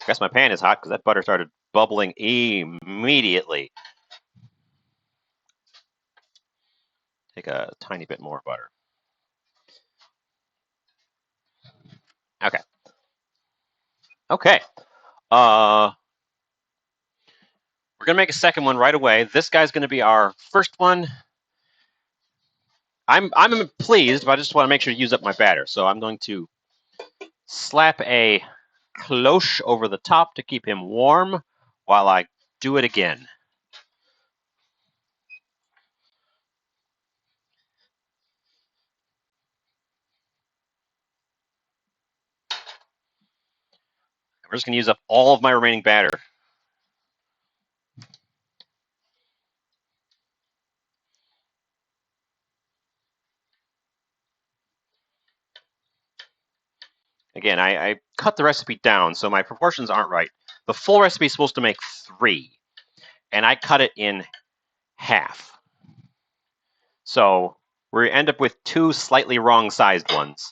I guess my pan is hot because that butter started bubbling immediately. Take a tiny bit more butter. Okay. Okay. We're going to make a second one right away. This guy's going to be our first one. I'm pleased, but I just want to make sure to use up my batter. So I'm going to slap a cloche over the top to keep him warm while I do it again. We're just going to use up all of my remaining batter. Again, I cut the recipe down, so my proportions aren't right. The full recipe is supposed to make 3, and I cut it in half. So we end up with 2 slightly wrong-sized ones.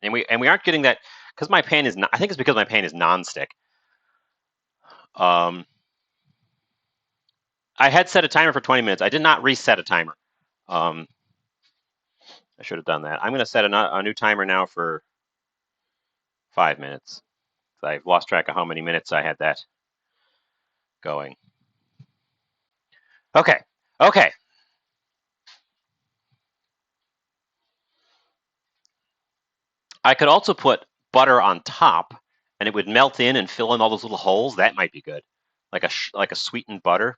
And we aren't getting that because my pan is not. I think it's because my pan is nonstick. I had set a timer for 20 minutes. I did not reset a timer. I should have done that. I'm going to set a new timer now for 5 minutes. I've lost track of how many minutes I had that going. Okay. Okay. I could also put butter on top, and it would melt in and fill in all those little holes. That might be good, like a sweetened butter.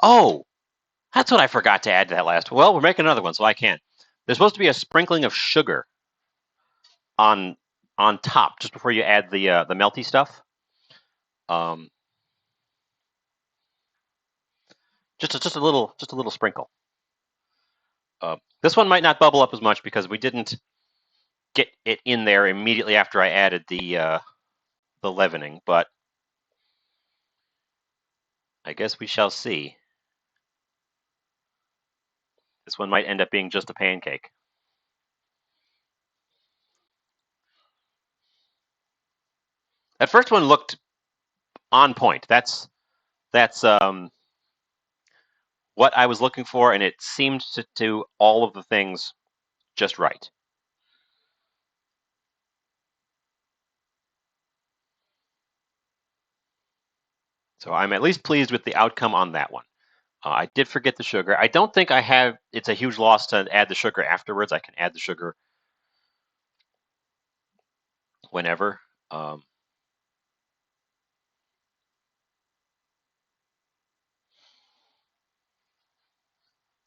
Oh, that's what I forgot to add to that last. Well, we're making another one, so I can't. There's supposed to be a sprinkling of sugar on top just before you add the melty stuff. Just a little sprinkle. This one might not bubble up as much because we didn't get it in there immediately after I added the leavening, but I guess we shall see. This one might end up being just a pancake. That first one looked on point. That's what I was looking for, and it seemed to do all of the things just right. So I'm at least pleased with the outcome on that one. I did forget the sugar. I don't think I have. It's a huge loss to add the sugar afterwards. I can add the sugar whenever. Um,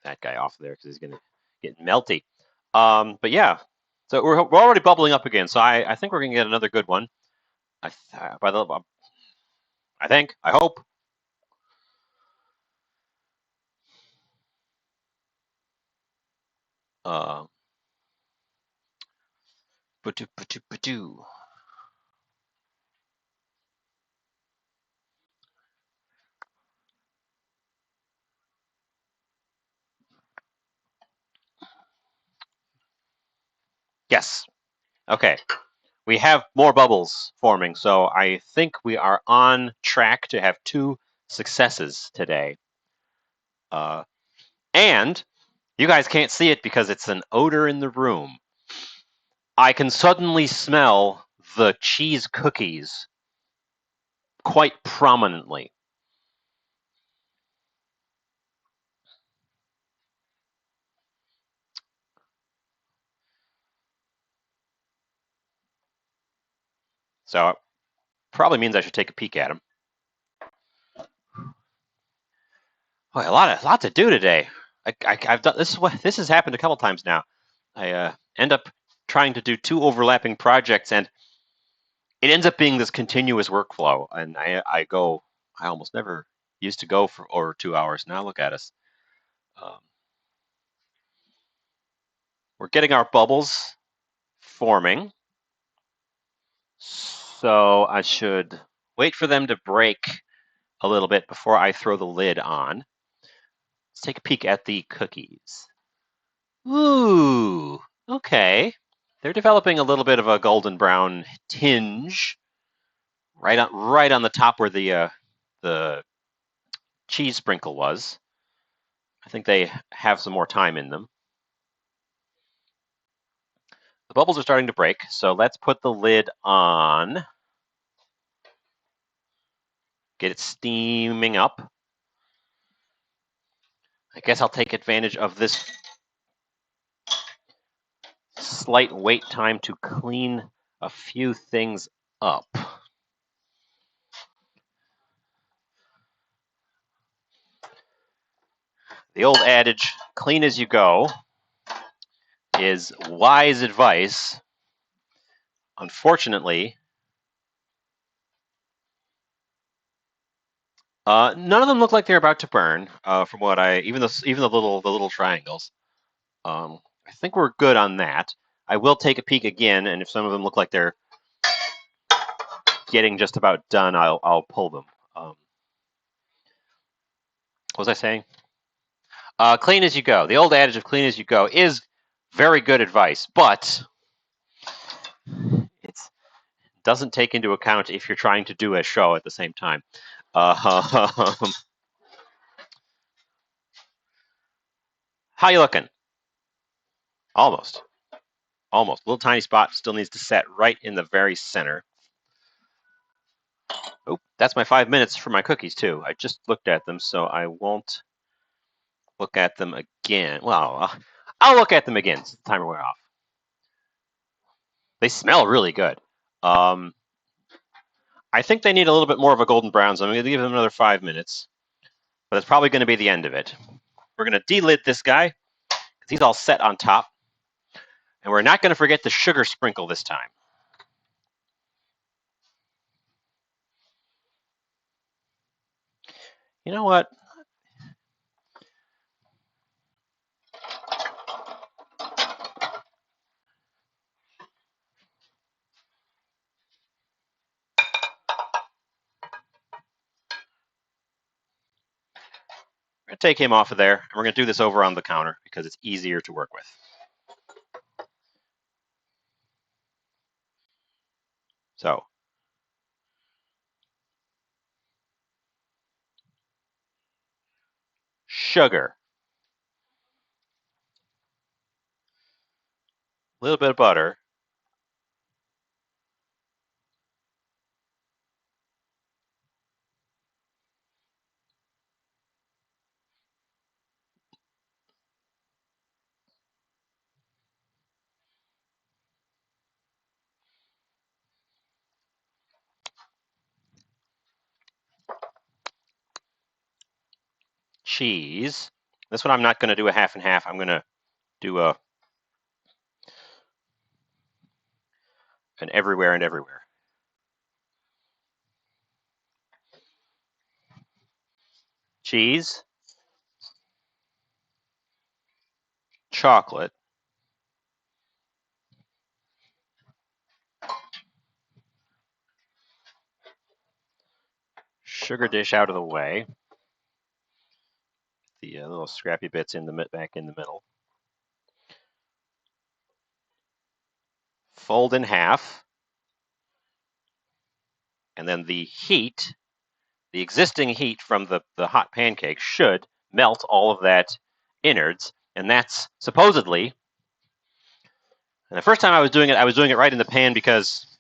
that guy off there because he's gonna get melty. But yeah, so we're already bubbling up again. So I think we're gonna get another good one. I think, I hope. Uh, yes. Okay. We have more bubbles forming, so I think we are on track to have 2 successes today. Uh, and you guys can't see it because it's an odor in the room. I can suddenly smell the cheese cookies quite prominently. So it probably means I should take a peek at them. Boy, a lot to do today. I've done this. This has happened a couple times now. I end up trying to do 2 overlapping projects, and it ends up being this continuous workflow. And I go. I almost never used to go for over 2 hours. Now look at us. Um, we're getting our bubbles forming, so I should wait for them to break a little bit before I throw the lid on. Let's take a peek at the cookies. Ooh, okay. They're developing a little bit of a golden brown tinge right on the top where the cheese sprinkle was. I think they have some more time in them. The bubbles are starting to break, so let's put the lid on. Get it steaming up. I guess I'll take advantage of this slight wait time to clean a few things up. The old adage, clean as you go, is wise advice. Unfortunately, none of them look like they're about to burn. From what even the little triangles. I think we're good on that. I will take a peek again, and if some of them look like they're getting just about done, I'll pull them. What was I saying? Clean as you go. The old adage of clean as you go is very good advice, but it doesn't take into account if you're trying to do a show at the same time. How you looking? Almost. Almost. Little tiny spot still needs to set right in the very center. Oh, that's my 5 minutes for my cookies too. I just looked at them, so I won't look at them again. Well, I'll look at them again since the timer went off. They smell really good. I think they need a little bit more of a golden brown, so I'm going to give them another 5 minutes. But it's probably going to be the end of it. We're going to de-lid this guy because he's all set on top. And we're not going to forget the sugar sprinkle this time. You know what? We're going to take him off of there, and we're going to do this over on the counter because it's easier to work with. So sugar, a little bit of butter, cheese. This one I'm not going to do a half and half. I'm going to do an everywhere and everywhere. Cheese, chocolate, sugar dish out of the way. The little scrappy bits in the back in the middle. Fold in half, and then the heat, the existing heat from the hot pancake should melt all of that innards, and that's supposedly. And the first time I was doing it right in the pan because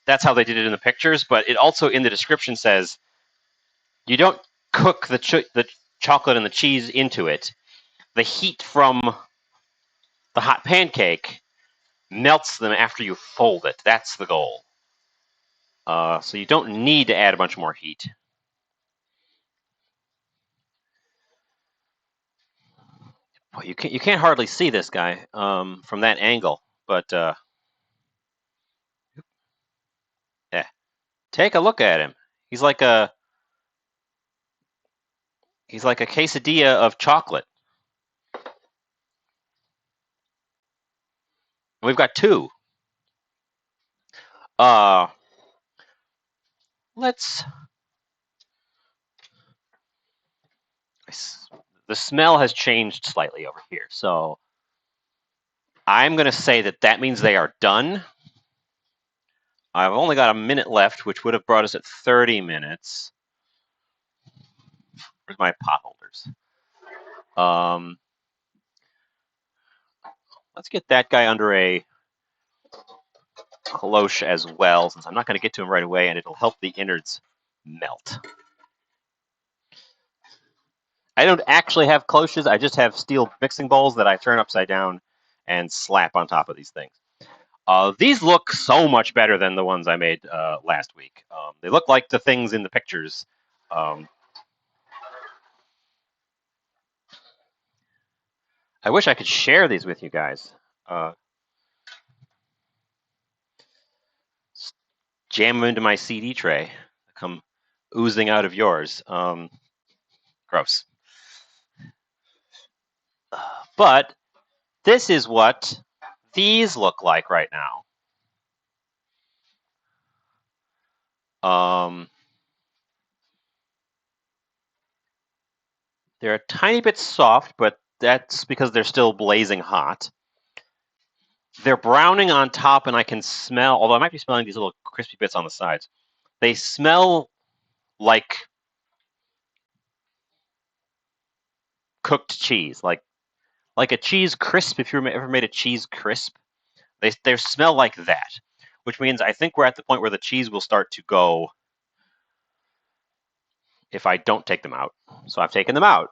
that's how they did it in the pictures. But it also in the description says you don't cook the chocolate and the cheese into it. The heat from the hot pancake melts them after you fold it. That's the goal. So you don't need to add a bunch more heat. Well, you can't hardly see this guy from that angle, but yeah, take a look at him. He's like a quesadilla of chocolate. We've got two. Uh, let's. The smell has changed slightly over here, so I'm going to say that means they are done. I've only got a minute left, which would have brought us at 30 minutes. Where's my pot holders? Let's get that guy under a cloche as well, since I'm not going to get to him right away, and it'll help the innards melt. I don't actually have cloches. I just have steel mixing bowls that I turn upside down and slap on top of these things. These look so much better than the ones I made last week. They look like the things in the pictures. I wish I could share these with you guys. Jam them into my CD tray. Come oozing out of yours. Gross. But this is what these look like right now. They're a tiny bit soft, but that's because they're still blazing hot. They're browning on top, and I can smell, although I might be smelling these little crispy bits on the sides. They smell like cooked cheese, like a cheese crisp. If you've ever made a cheese crisp, they smell like that, which means I think we're at the point where the cheese will start to go if I don't take them out. So I've taken them out.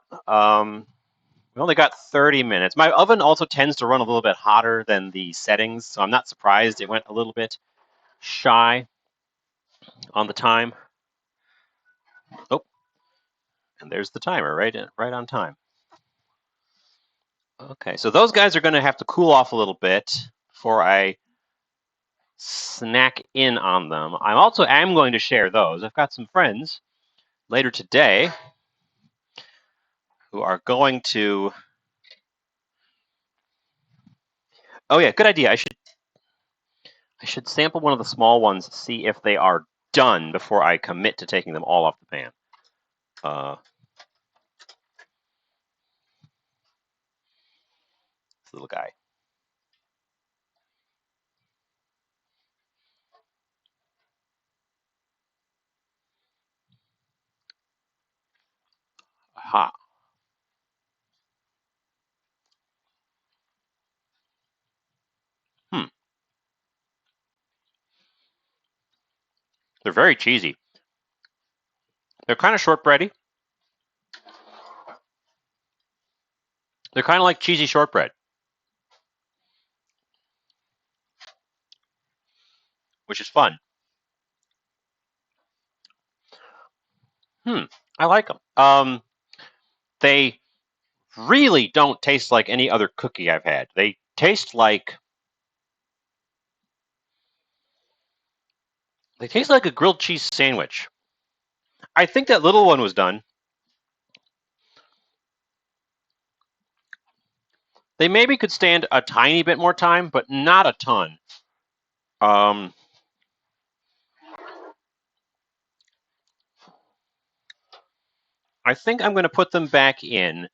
We only got 30 minutes. My oven also tends to run a little bit hotter than the settings, so I'm not surprised it went a little bit shy on the time. Oh, and there's the timer, right on time. Okay, so those guys are going to have to cool off a little bit before I snack in on them. I'm going to share those. I've got some friends later today who are going to. Oh yeah, good idea. I should sample one of the small ones, see if they are done before I commit to taking them all off the pan. This little guy. They're very cheesy. They're kind of shortbready. They're kind of like cheesy shortbread, which is fun. I like them. They really don't taste like any other cookie I've had. They taste like a grilled cheese sandwich. I think that little one was done. They maybe could stand a tiny bit more time, but not a ton. Um, I think I'm going to put them back in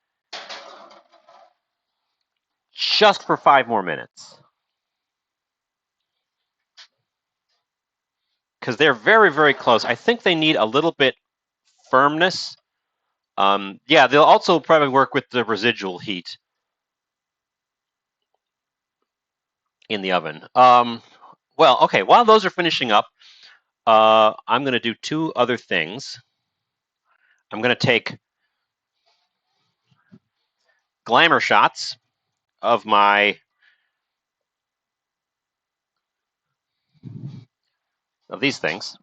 just for 5 more minutes because they're very, very close. I think they need a little bit firmness. Yeah, they'll also probably work with the residual heat in the oven. Well, okay, while those are finishing up, I'm going to do 2 other things. I'm going to take glamour shots of these things.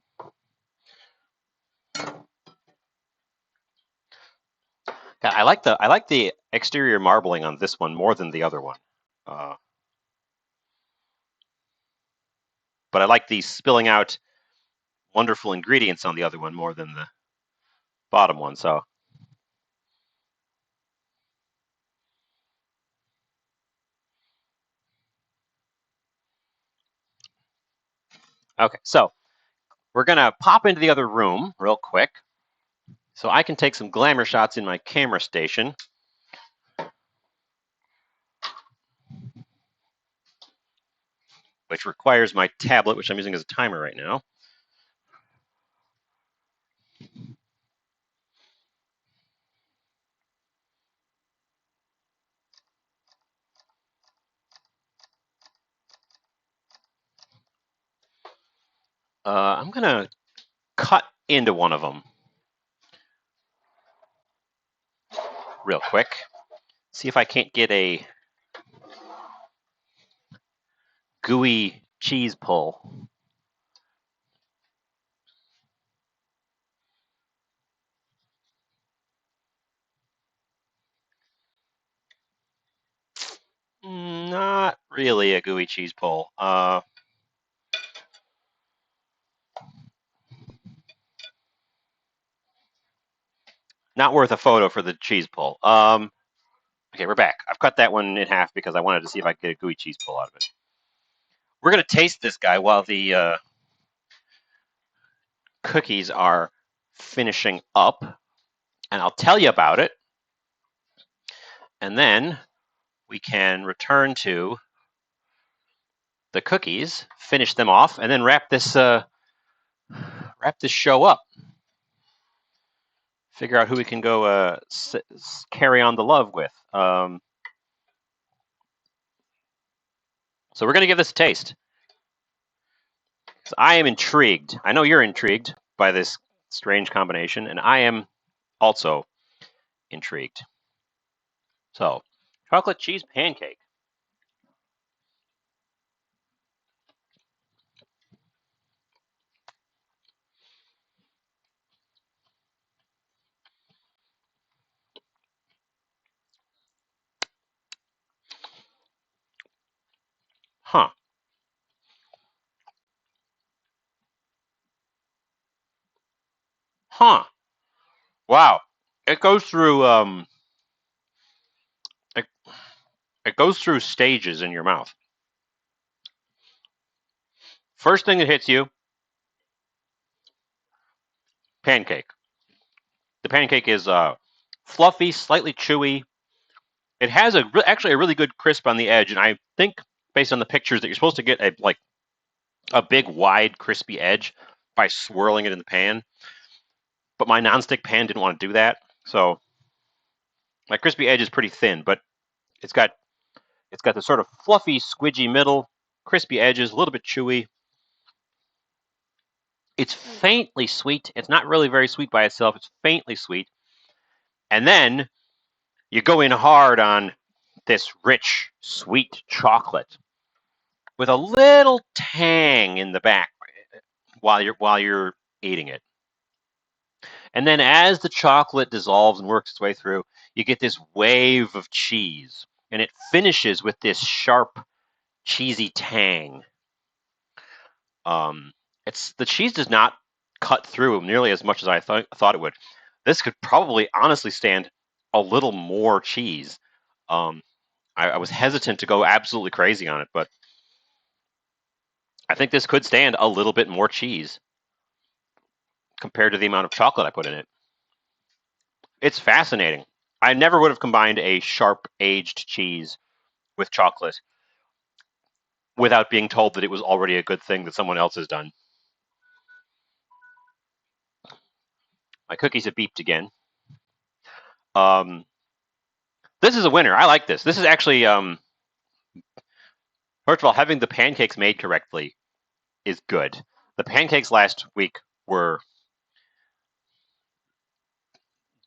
I like the exterior marbling on this one more than the other one, but I like the spilling out wonderful ingredients on the other one more than the bottom one. So okay, so we're gonna pop into the other room real quick, so I can take some glamour shots in my camera station. Which requires my tablet, which I'm using as a timer right now. I'm gonna cut into one of them real quick. See if I can't get a gooey cheese pull. Not really a gooey cheese pull. Not worth a photo for the cheese pull. Okay, we're back. I've cut that one in half because I wanted to see if I could get a gooey cheese pull out of it. We're gonna taste this guy while the cookies are finishing up, and I'll tell you about it, and then we can return to the cookies, finish them off, and then wrap this show up. Figure out who we can go carry on the love with. So we're gonna give this a taste. So I am intrigued. I know you're intrigued by this strange combination, and I am also intrigued. So, chocolate cheese pancake. Huh. Huh. Wow. It goes through it, it goes through stages in your mouth. First thing that hits you, pancake. The pancake is fluffy, slightly chewy. It has actually a really good crisp on the edge, and I think based on the pictures that you're supposed to get a big, wide, crispy edge by swirling it in the pan. But my nonstick pan didn't want to do that, so my crispy edge is pretty thin, but it's got the sort of fluffy, squidgy middle, crispy edges, a little bit chewy. It's faintly sweet. It's not really very sweet by itself. It's faintly sweet. And then you go in hard on this rich, sweet chocolate with a little tang in the back while you're eating it. And then as the chocolate dissolves and works its way through, you get this wave of cheese, and it finishes with this sharp, cheesy tang. It's the cheese does not cut through nearly as much as I thought it would. This could probably honestly stand a little more cheese. I was hesitant to go absolutely crazy on it, but I think this could stand a little bit more cheese compared to the amount of chocolate I put in it. It's fascinating. I never would have combined a sharp aged cheese with chocolate without being told that it was already a good thing that someone else has done. My cookies have beeped again. This is a winner. I like this. This is actually, first of all, having the pancakes made correctly is good. The pancakes last week were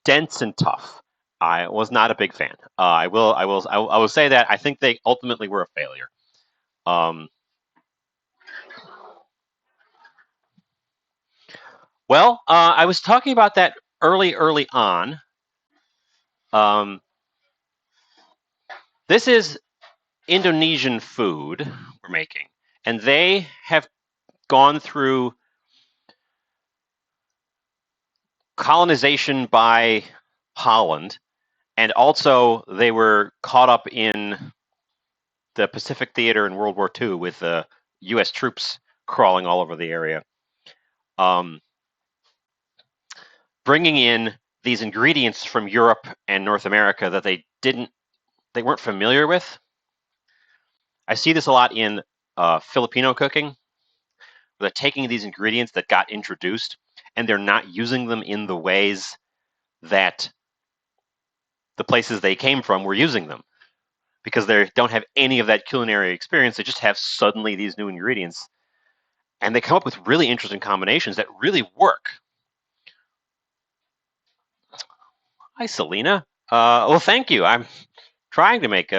dense and tough. I was not a big fan. I will say that I think they ultimately were a failure. Well, I was talking about that early on. This is Indonesian food we're making, and they have gone through colonization by Holland, and also they were caught up in the Pacific Theater in World War II with U.S. troops crawling all over the area, bringing in these ingredients from Europe and North America that they weren't familiar with. I see this a lot in Filipino cooking. They're taking these ingredients that got introduced and they're not using them in the ways that the places they came from were using them because they don't have any of that culinary experience. They just have suddenly these new ingredients and they come up with really interesting combinations that really work. Hi, Selena. Well, thank you. I'm trying to make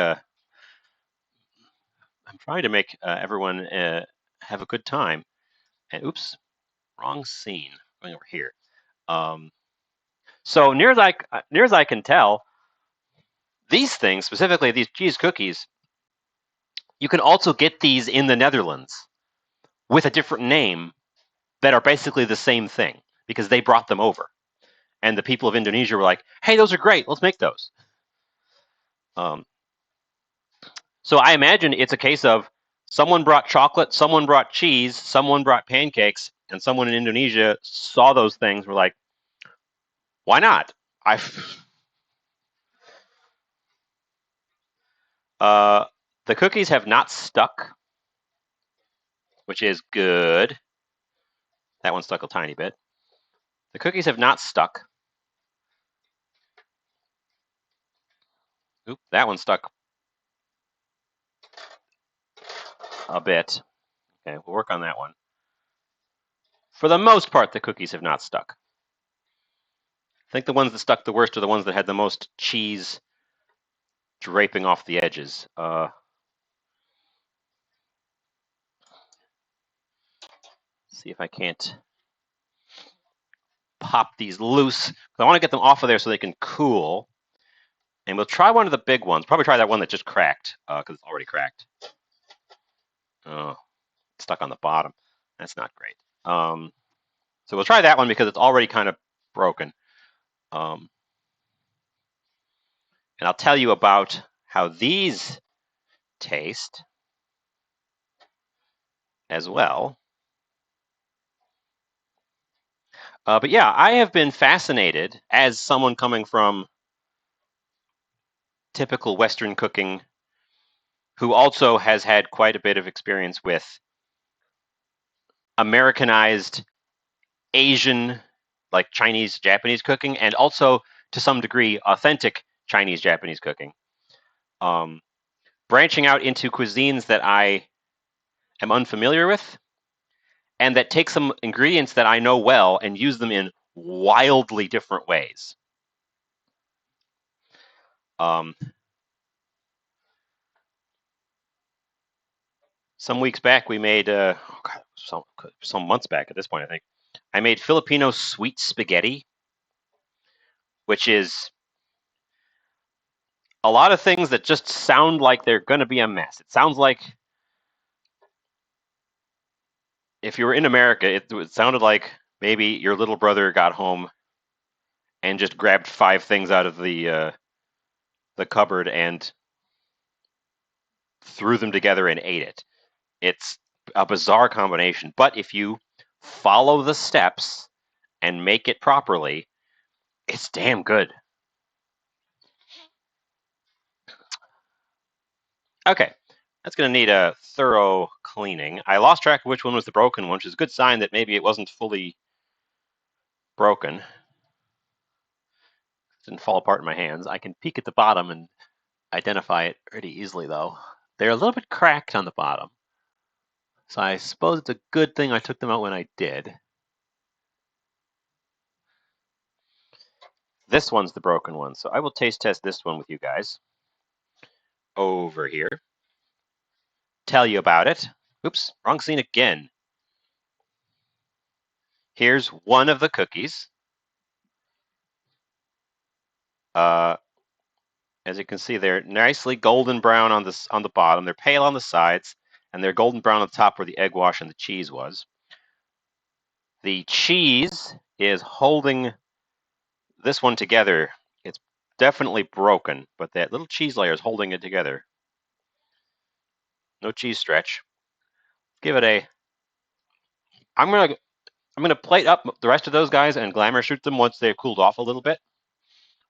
everyone have a good time. And oops, wrong scene. Going over here. So near as I can tell, these things, specifically these cheese cookies, you can also get these in the Netherlands with a different name that are basically the same thing because they brought them over. And the people of Indonesia were like, hey, those are great. Let's make those. So I imagine it's a case of someone brought chocolate, someone brought cheese, someone brought pancakes, and someone in Indonesia saw those things, were like, why not? The cookies have not stuck, which is good. That one stuck a tiny bit. The cookies have not stuck. Oop, that one stuck a bit. Okay, we'll work on that one. For the most part, the cookies have not stuck. I think the ones that stuck the worst are the ones that had the most cheese draping off the edges. See if I can't pop these loose. I want to get them off of there so they can cool. And we'll try one of the big ones. Probably try that one that just cracked because it's already cracked. Oh, it's stuck on the bottom. That's not great. So we'll try that one because it's already kind of broken. And I'll tell you about how these taste as well. But yeah, I have been fascinated as someone coming from typical Western cooking who also has had quite a bit of experience with Americanized Asian, like Chinese, Japanese cooking, and also to some degree authentic Chinese, Japanese cooking. Branching out into cuisines that I am unfamiliar with, and that take some ingredients that I know well and use them in wildly different ways. Some weeks back, we made some months back at this point, I think. I made Filipino sweet spaghetti, which is a lot of things that just sound like they're going to be a mess. It sounds like if you were in America, it sounded like maybe your little brother got home and just grabbed 5 things out of the cupboard and threw them together and ate it. It's a bizarre combination, but if you follow the steps and make it properly, it's damn good. Okay, that's going to need a thorough cleaning. I lost track of which one was the broken one, which is a good sign that maybe it wasn't fully broken. It didn't fall apart in my hands. I can peek at the bottom and identify it pretty easily, though. They're a little bit cracked on the bottom, so I suppose it's a good thing I took them out when I did. This one's the broken one, so I will taste test this one with you guys. Over here. Tell you about it. Oops, wrong scene again. Here's one of the cookies. As you can see, they're nicely golden brown on the bottom. They're pale on the sides, and they're golden brown on the top where the egg wash and the cheese was. The cheese is holding this one together. It's definitely broken, but that little cheese layer is holding it together. No cheese stretch. Give it a. I'm gonna plate up the rest of those guys and glamour shoot them once they've cooled off a little bit.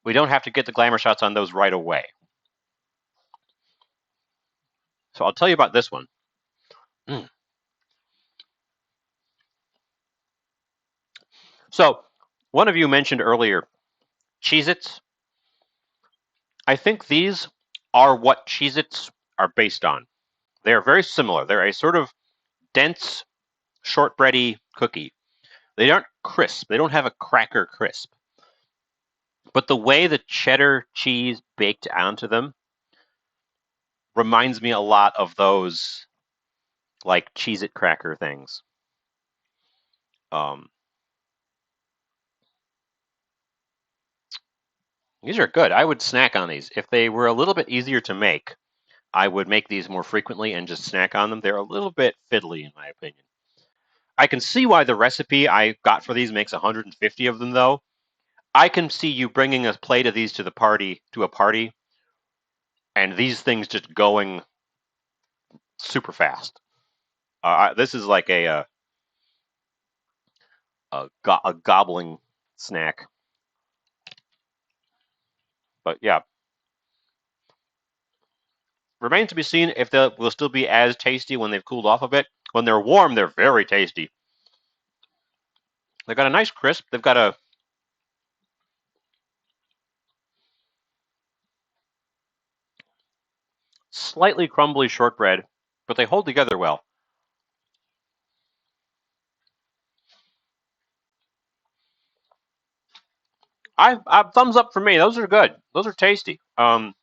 We don't have to get the glamour shots on those right away. So I'll tell you about this one. So one of you mentioned earlier Cheez-Its. I think these are what Cheez-Its are based on. They are very similar. They're a sort of dense, shortbready cookie. They aren't crisp. They don't have a cracker crisp. But the way the cheddar cheese baked onto them reminds me a lot of those like Cheez-It cracker things. These are good. I would snack on these. If they were a little bit easier to make, I would make these more frequently and just snack on them. They're a little bit fiddly, in my opinion. I can see why the recipe I got for these makes 150 of them, though. I can see you bringing a plate of these to a party, and these things just going super fast. This is like a gobbling snack. But yeah, remains to be seen if they will still be as tasty when they've cooled off a bit. When they're warm, they're very tasty. They've got a nice crisp. They've got a slightly crumbly shortbread, but they hold together well. I thumbs up for me. Those are good. Those are tasty. Those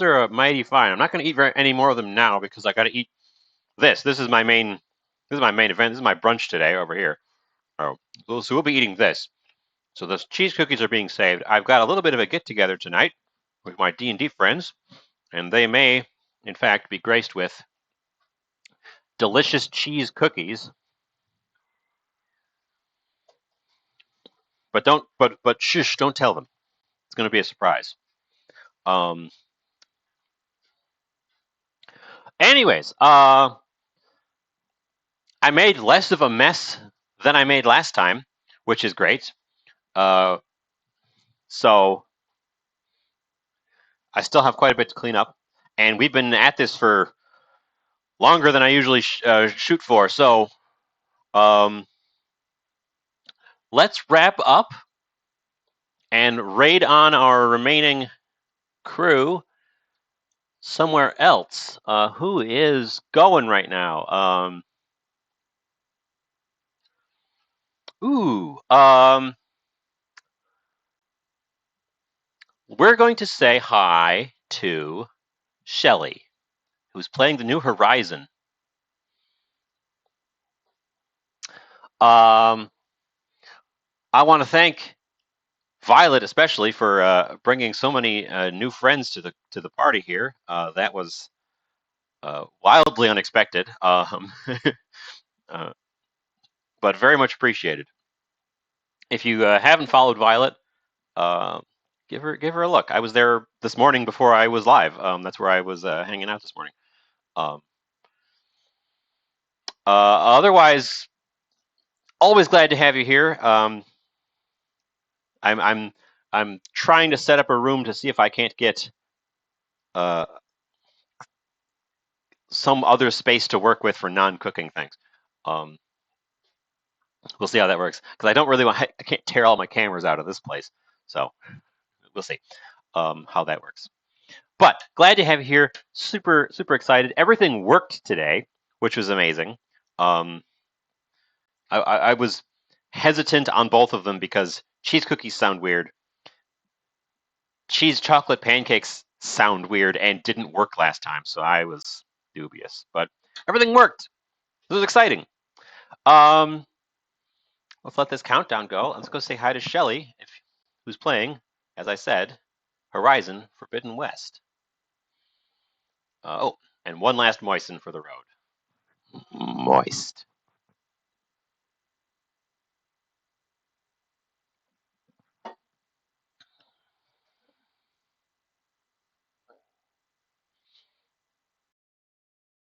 are mighty fine. I'm not going to eat any more of them now because I got to eat this. This is my main. This is my main event. This is my brunch today over here. Oh, so we'll be eating this. So those cheese cookies are being saved. I've got a little bit of a get together tonight with my D&D friends, and they may, in fact, be graced with delicious cheese cookies. But don't. But shush! Don't tell them. It's going to be a surprise. Anyways, I made less of a mess than I made last time, which is great. So I still have quite a bit to clean up, and we've been at this for longer than I usually shoot for. So let's wrap up and raid on our remaining crew somewhere else. Who is going right now? Ooh. We're going to say hi to Shelly, who's playing the new Horizon. Um, I want to thank Violet especially for bringing so many new friends to the party here. That was wildly unexpected, uh, but very much appreciated. If you haven't followed Violet, uh, give her a look. I was there this morning before I was live. That's where I was hanging out this morning. Um, Otherwise, always glad to have you here. I'm I'm I'm trying to set up a room to see if I can't get uh, some other space to work with for non-cooking things. Um, we'll see how that works because I don't really want. I can't tear all my cameras out of this place, so we'll see how that works. But glad to have you here. Super excited. Everything worked today, which was amazing. Um, I was hesitant on both of them because cheese cookies sound weird. Cheese chocolate pancakes sound weird and didn't work last time, so I was dubious. But everything worked. It was exciting. Um, let's let this countdown go. Let's go say hi to Shelly, who's playing, as I said, Horizon Forbidden West. Oh, and one last moisten for the road. Moist.